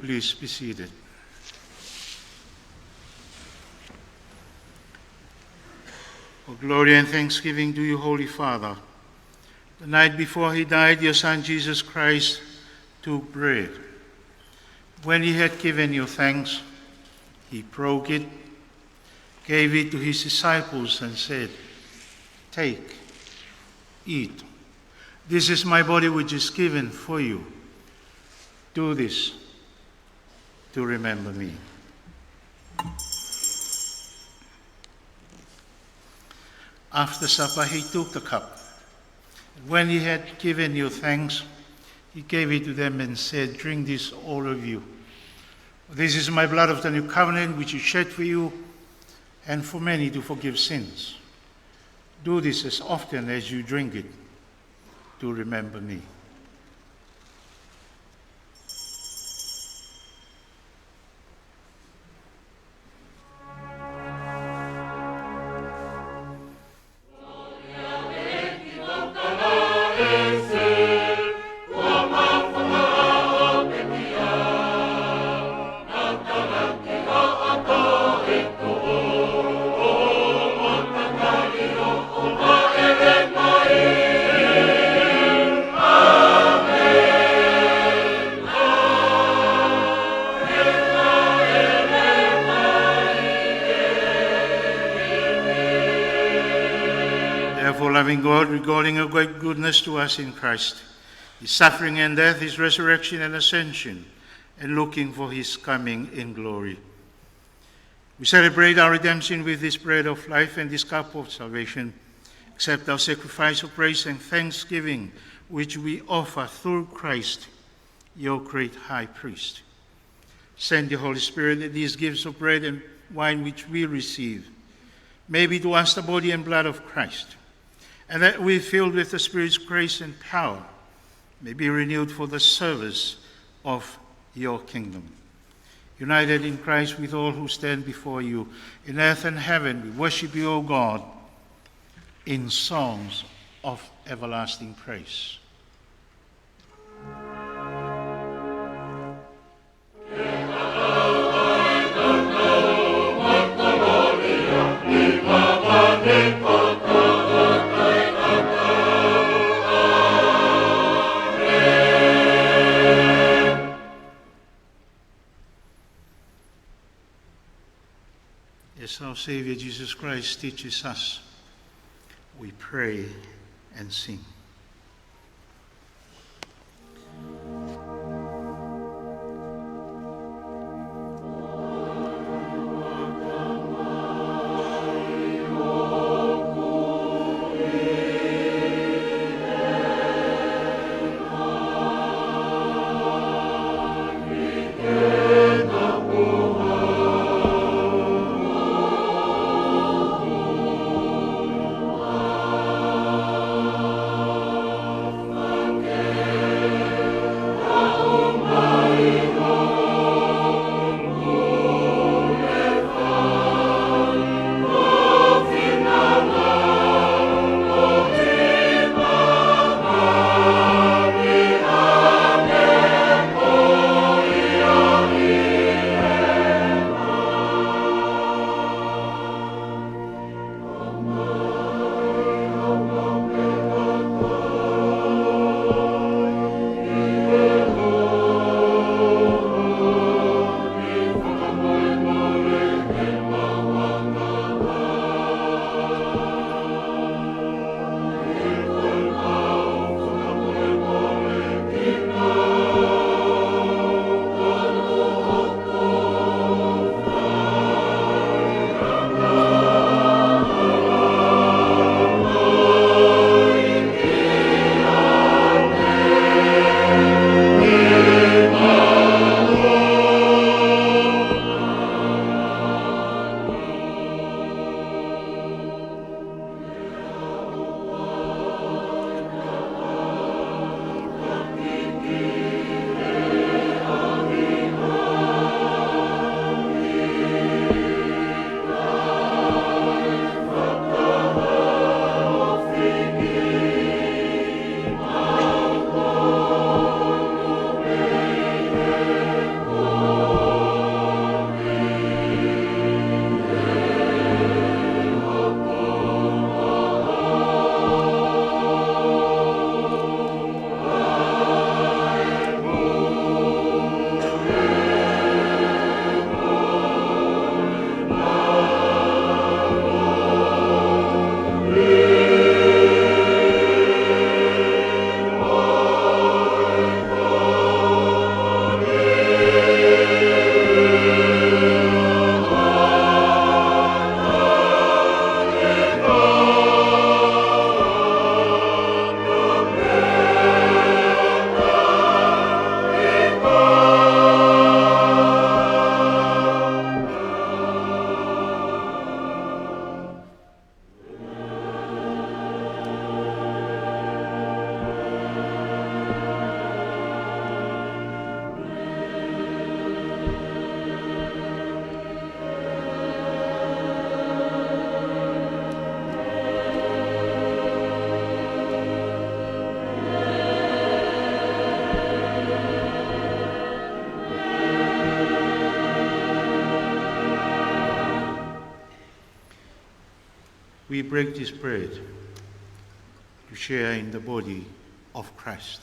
Please be seated. For glory and thanksgiving to you, Holy Father. The night before he died, your Son Jesus Christ took bread. When he had given you thanks, he broke it, gave it to his disciples, and said, "Take, eat. This is my body which is given for you. Do this to remember me. After supper, he took the cup. When he had given you thanks, he gave it to them and said, "Drink this, all of you. This is my blood of the new covenant, which is shed for you and for many to forgive sins. Do this as often as you drink it to remember me." Loving God, regarding your great goodness to us in Christ, his suffering and death, his resurrection and ascension, and looking for his coming in glory. We celebrate our redemption with this bread of life and this cup of salvation. Accept our sacrifice of praise and thanksgiving, which we offer through Christ, your great high priest. Send the Holy Spirit that these gifts of bread and wine which we receive may be to us the body and blood of Christ, and that we, filled with the Spirit's grace and power, may be renewed for the service of your kingdom. United in Christ with all who stand before you, in earth and heaven, we worship you, O God, in songs of everlasting praise. As our Savior Jesus Christ teaches us, we pray and sing. we break this bread to share in the body of Christ.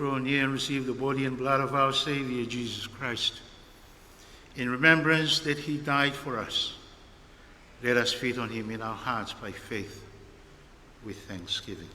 Draw near and receive the body and blood of our Savior, Jesus Christ. In remembrance that he died for us, let us feed on him in our hearts by faith with thanksgiving.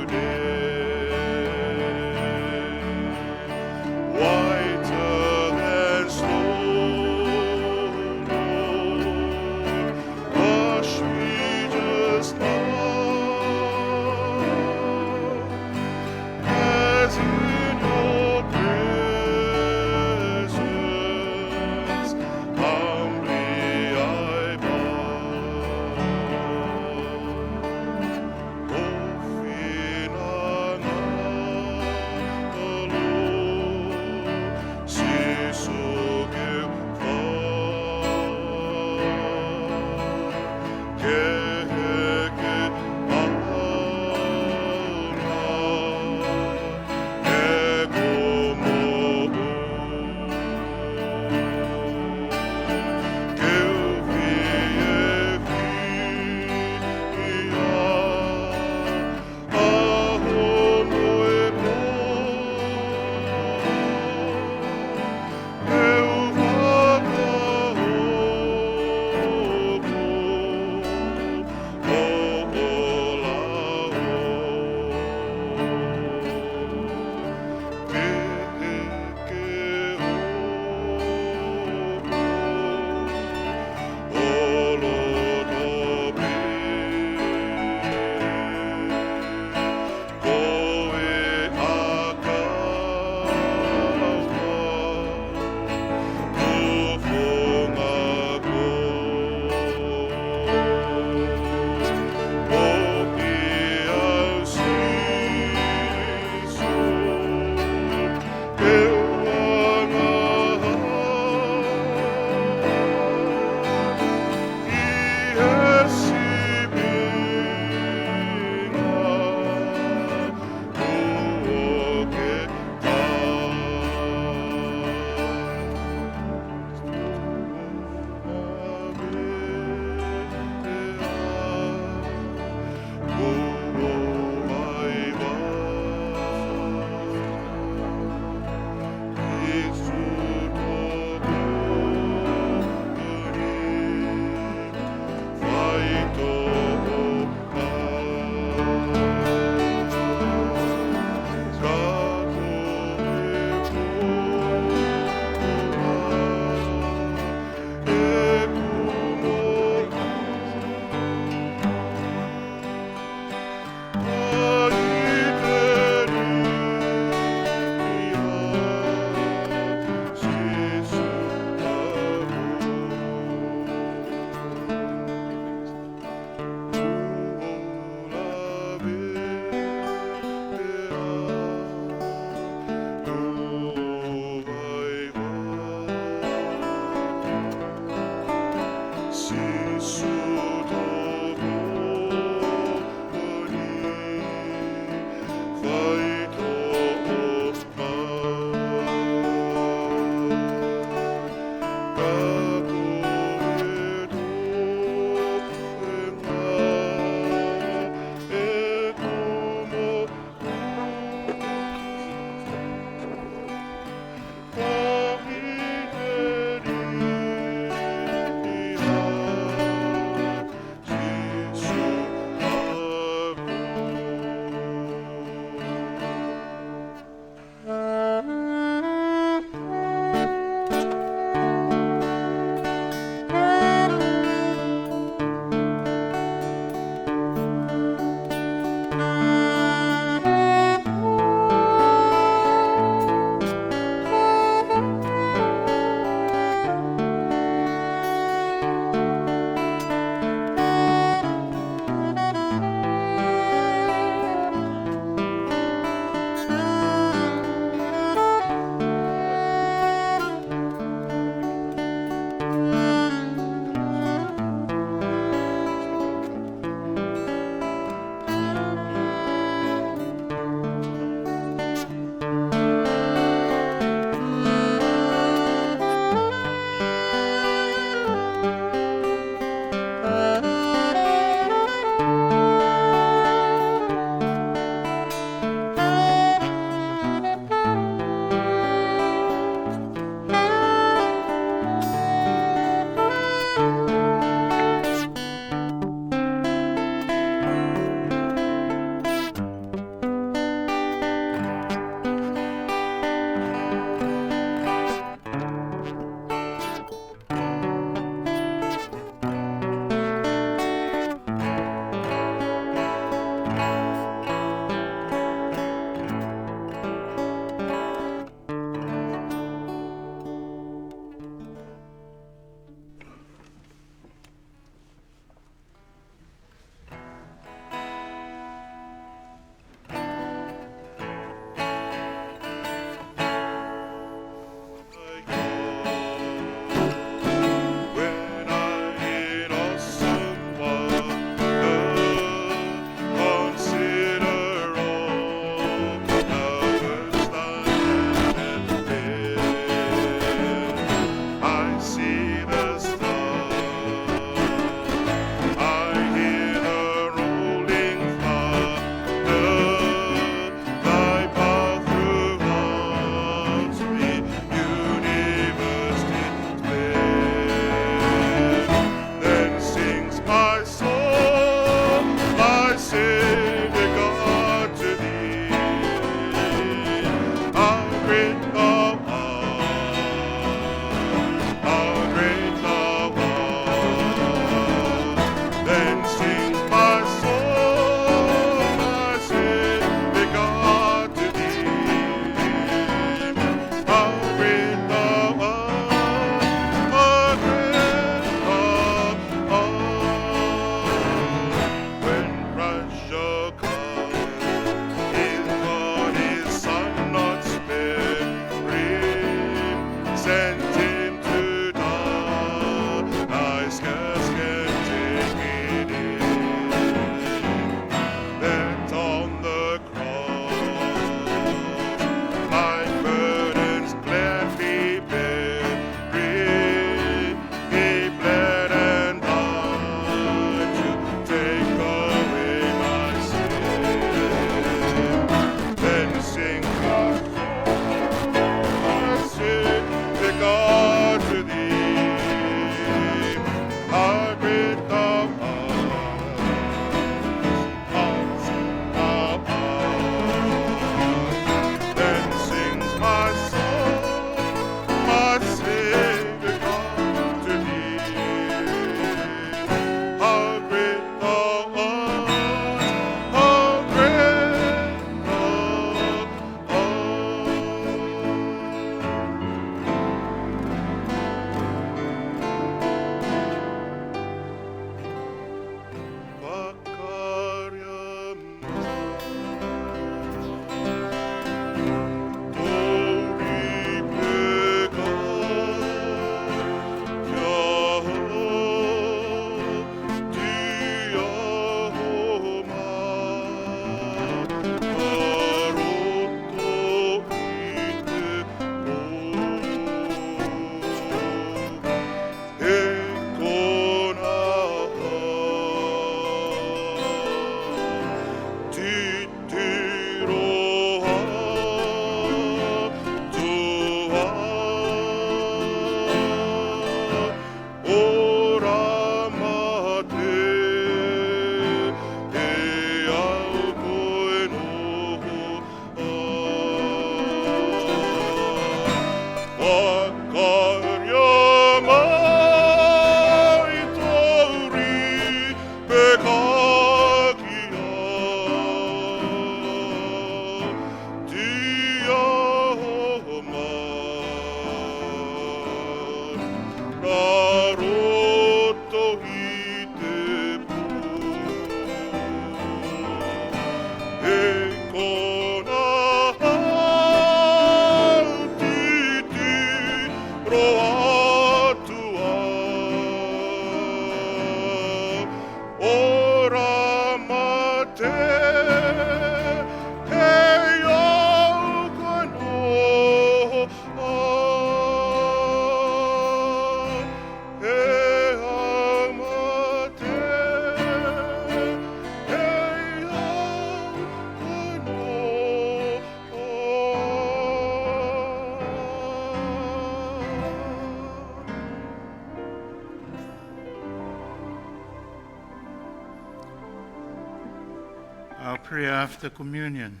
Our prayer after communion.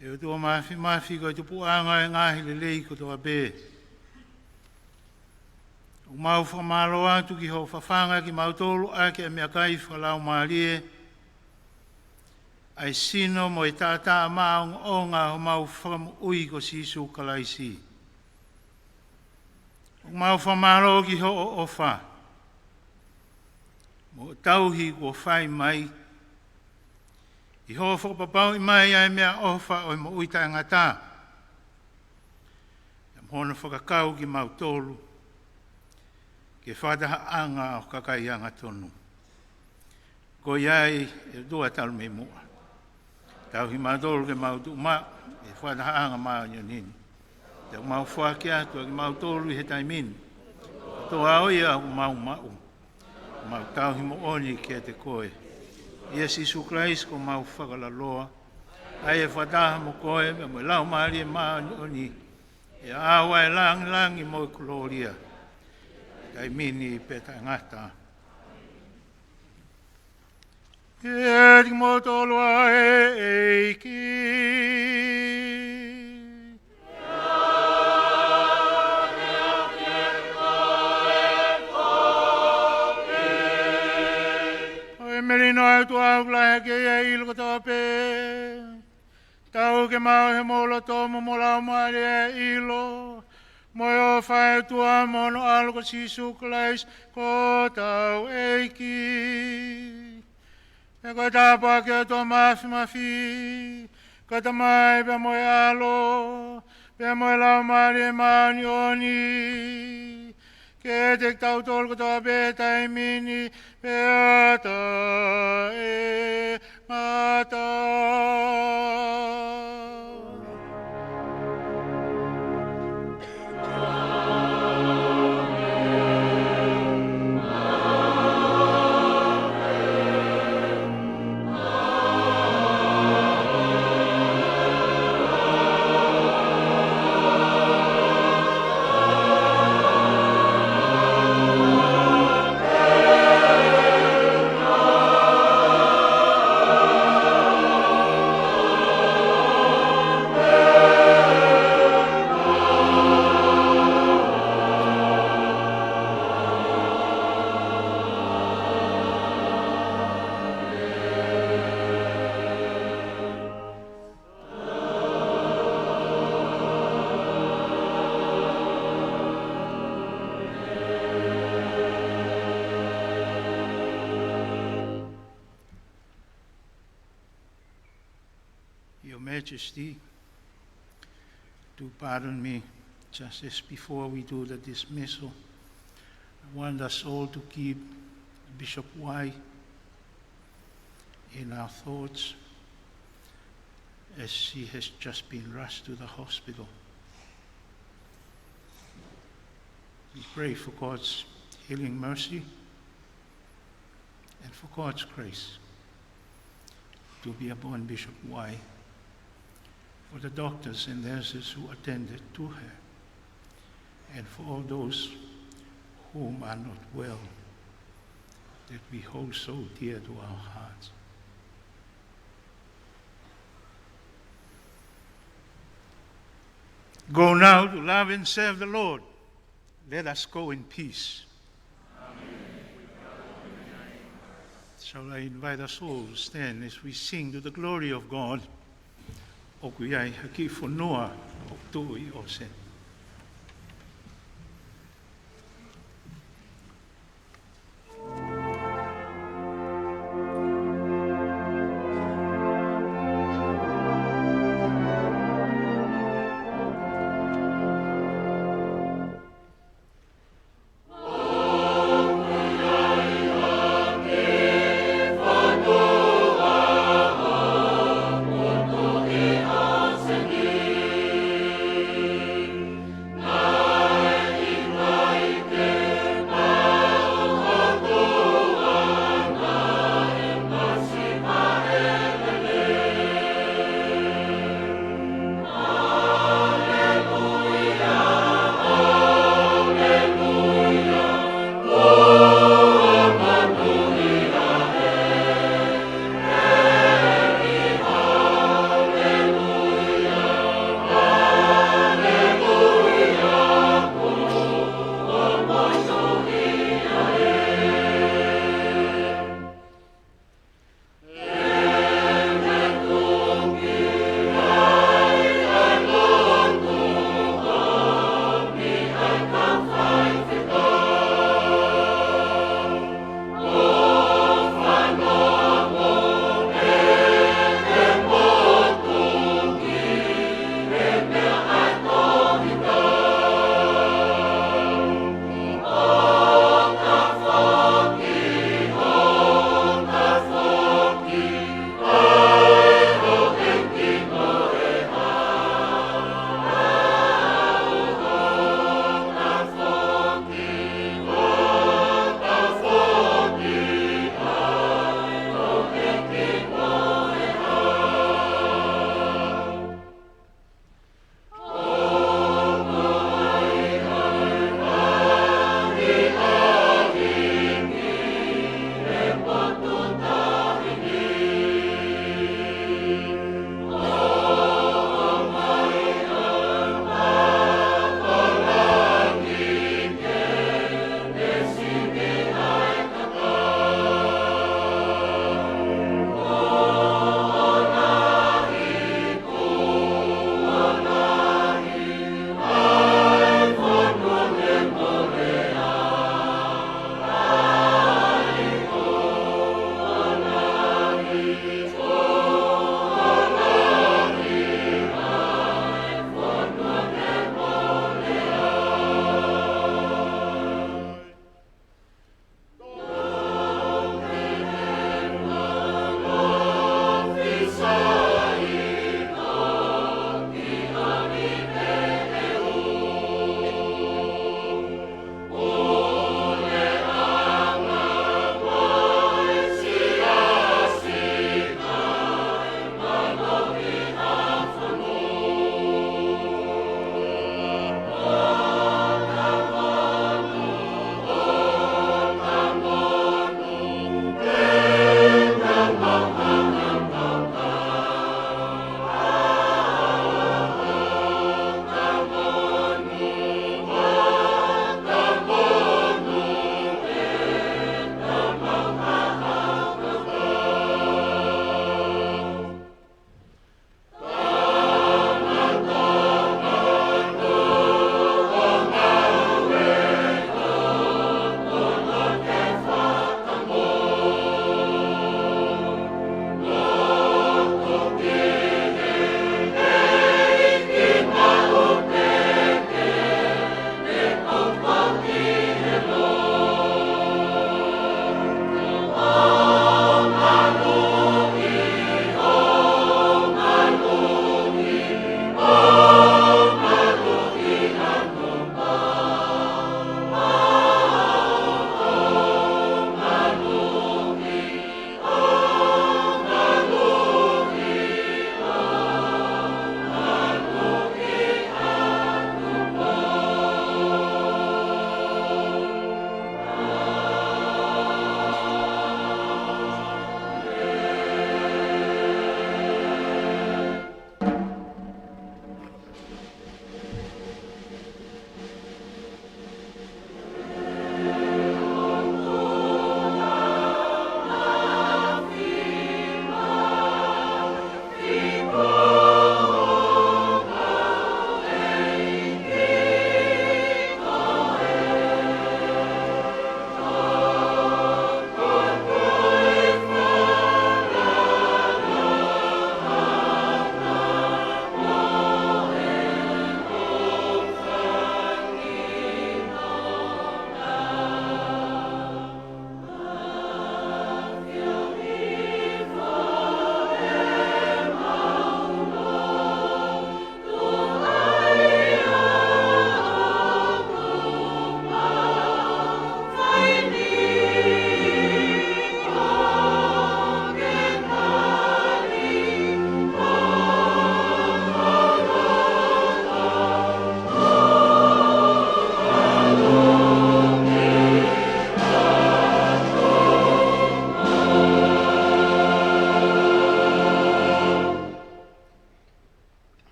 E o tua mafi ko tu puanga ngahi le lei ko toa be. O mau whamalo atu ki ho whawhanga ki mautolu ake a mea kai whalau maarie. Ai sino mo i tata maong o ngā ho mau wham ui ko sisu kalaisi. O mau whamalo ki ho o ofa. Mo tauhi ko whai mai. I ho whakapapau i mai ai mea ofa o i mo uita ngata. Am hono whakakau ki mautolu. Ke whataha anga o kakai anga tonu. Ko iai e dua talu me mua. Tau hi mautolu ke mautu ma. E whataha anga maa nionini. Te mau whaki atu ki mautolu i he taimini. Toa oi au mau mau. Mau tau hi mo oni ke te koe. Iesi Isu Christ ko mau whakalaloa. Ai e whataha mo koe, me mo lau maari e maa oni. E awa e langi mo i kuloria. Kai mini i peta ngata. E di mo tolua e eiki. Merino au tu au la ke e il ko tope. Tau ke mau he molo tomo mola mare ilo. Moyo fai tu amono algo sisu klais ko tau eiki. E ko tapa ke to mafi. Ko ta mai pe mo alo. Pe mo la mare manioni. Ke te tau tol ko tope tai mini. Beata e mata. Majesty, do pardon me just as before we do the dismissal. I want us all to keep Bishop Y in our thoughts as she has just been rushed to the hospital. We pray for God's healing mercy and for God's grace to be upon Bishop Y, for the doctors and nurses who attended to her, and for all those whom are not well, that we hold so dear to our hearts. Go now to love and serve the Lord. Let us go in peace. Shall I invite us all to stand as we sing to the glory of God? O kuiai haki whanua o tui o sen.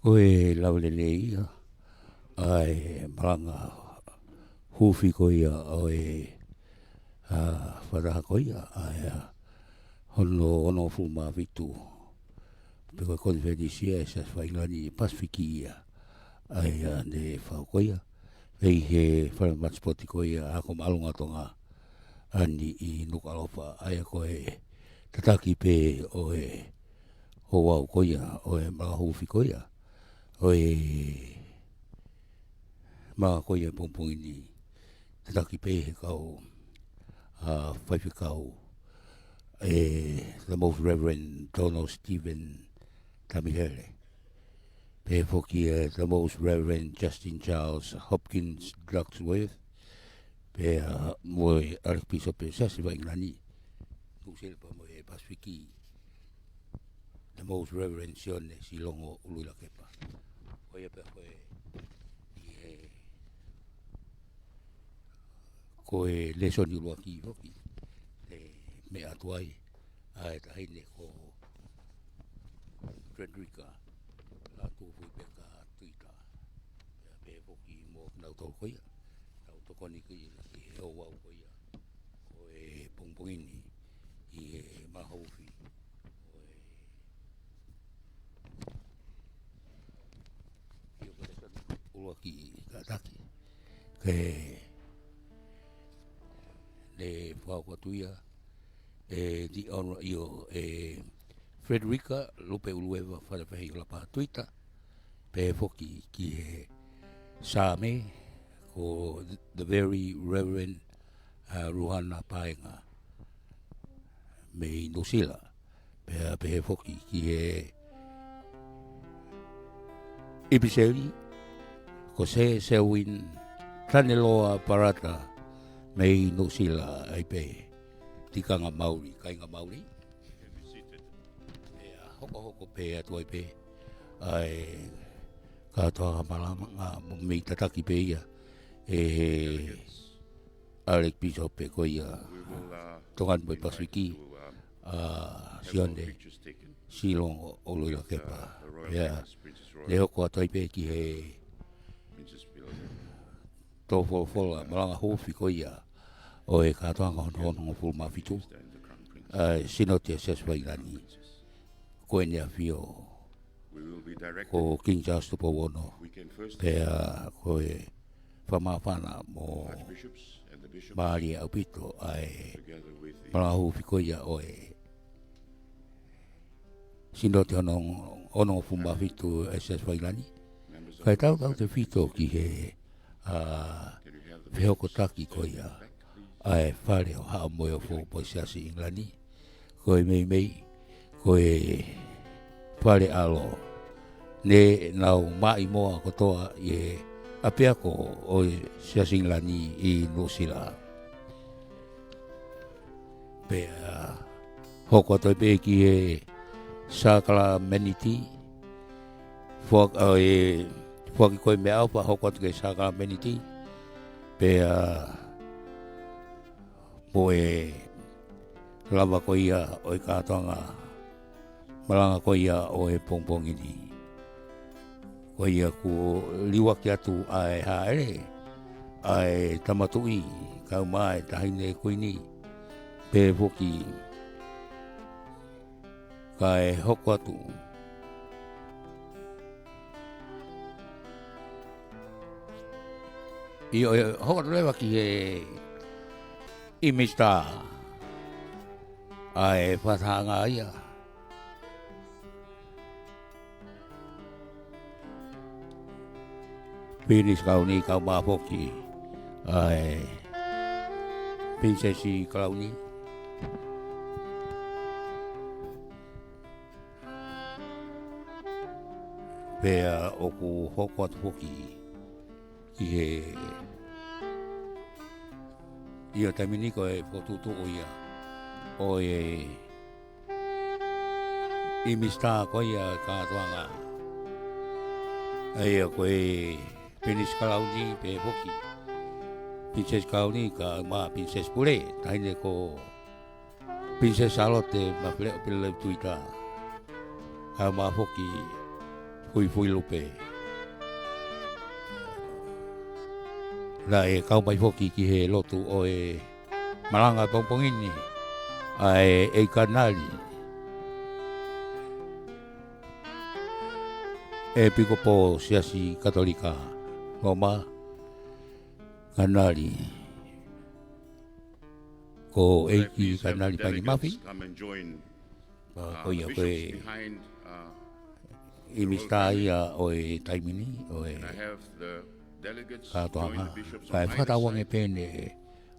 Oe laulele ia, ai malanga hufi ko ia, oe wharaha ko ia, ai hono fuma vitu. Peko konferi Siasi whaingani Pasifiki ia, ai ne whao ko ia. Hei he wharamats ko ia, ako malunga tonga ani I NUKU'ALOFA, ai ko e tataki pe oe hoa ko ia, oe mga hufi ko ia. Oe mga ko ia pongpongi ni tataki pe he kau whaiwhikau the Most Reverend Donald Stephen Tamihere. Pe foki the Most Reverend Justin Charles Hopkins Drugsworth. Pe moe arikpiso pe Siasi wa INGILANI. Kusele pa moe Pasifiki. The Most Reverend Sione Silongo Uluila Kepa. Koe pe koe koe lesoni ulua ki hoki. Me atuai ai tahine ko Frederica la tufu beka tuita. Pe foki mo nauto koia. Nauto koni ki o wa koia. Koe pongpongini I mahaufi. Uaki kataki ke le whakatuia di honor io Frederica Lupe Ulueva wharepehi lapa tuita pe foki ki he Same ko the very Reverend Ruhana Paenga me Nusila pe foki ki he Ibiseli ko se win taneloa parata me Nusila ai pe tikanga Mauri, kainga Mauri. Hoko pe atu ai pe ai katoa malama nga me tataki pe ia Alec Bishop pe ko ia tongan boy Pasifiki Sione Silong Uluila Kepa. Le hoko atu ai pe ki he tō whola malanga HUUFI ko ia o e katoanga hono fulma fitu Sinoti wa INGILANI ko e Afio ko King Charles TUPOU Hono pe ko e whamawhana mo maari au pito ai malanga HUUFI ko ia o e Sinoti hono fulma fitu wa INGILANI kai tau te fito ki he Whihoko taki ko ia ai whare o haa moe o fō po Siasi INGILANI ko e mei ko e whare alo ne nau mai moa kotoa I apea ko o Siasi INGILANI I Nusila pe hoko toi pe ki e Sakala Meniti Fuaki koe me au pa hoko atu ke Sakala Meniti pe mo e lava ko ia o I katoanga malanga ko ia o e pongpongini ko ia ku liwa ki atu ai haere ai tamatui kau mai tahine kuini pe foki kai hoko atu Io hoko lewa ki he imista ai whatanga ia Pinis kauni kau mapoki ai Princessi kauni Pea oku hoko atu hoki ki he ia tamini ko e potutu o ia o e imista ko ia katoanga ai ko e Pinis Kalauni pe hoki Princess Kalauni ka ma Princess Pule taine ko Princess Charlotte ma pele tuita ka ma hoki fui lupe. La e kau mai foki ki he lotu o e malanga pongpongini a e kanali. E piko po Siasi Katolika Roma kanali ko eiki kanali pani mafi ko ia koe I mistai o e taimini o e katoanga ka e whakatawang e pene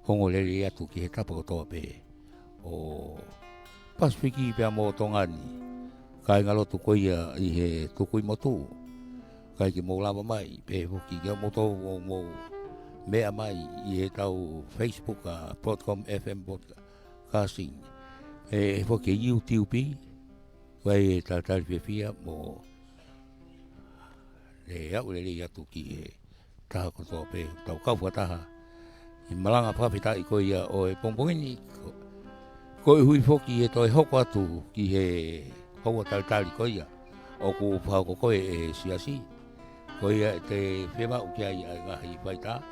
hongo lele atu ki he tapa kotoa pe o Pasifiki pia mo tongani ka inga lotu koia I he tukui motu ka ki mo lama mai pe hoki kia moto mo mea mai I he tau Facebook a .com FM podcasting e hoki YouTube Wai tātari whiawhia mō le au le atu ki e taha kotoa pe tau kau Fakataha I malanga whawhita I koe ia o e pongpongini ko e hui whoki e toi hoko atu ki he haua tātari koe ia o ku whao koe e Siasi koe ia te whiama ukia I a ngahi whaita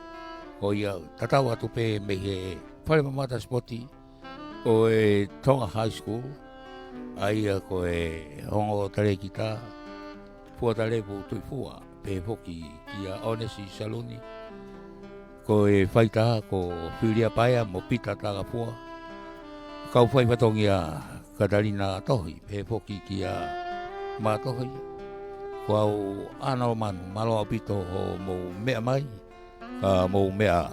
ko ia tatau atu pe me he whare mamata spoti o e Tonga High School Aia ko e hongo tare kita fua tare pu tui fua pe hoki kia onesi saluni ko e whaita ko whiria paia mo pita taga fua kau whai watongia Katarina tohi pe hoki kia matohi ko au ano manu malo apito ho mo mea mai ka mo mea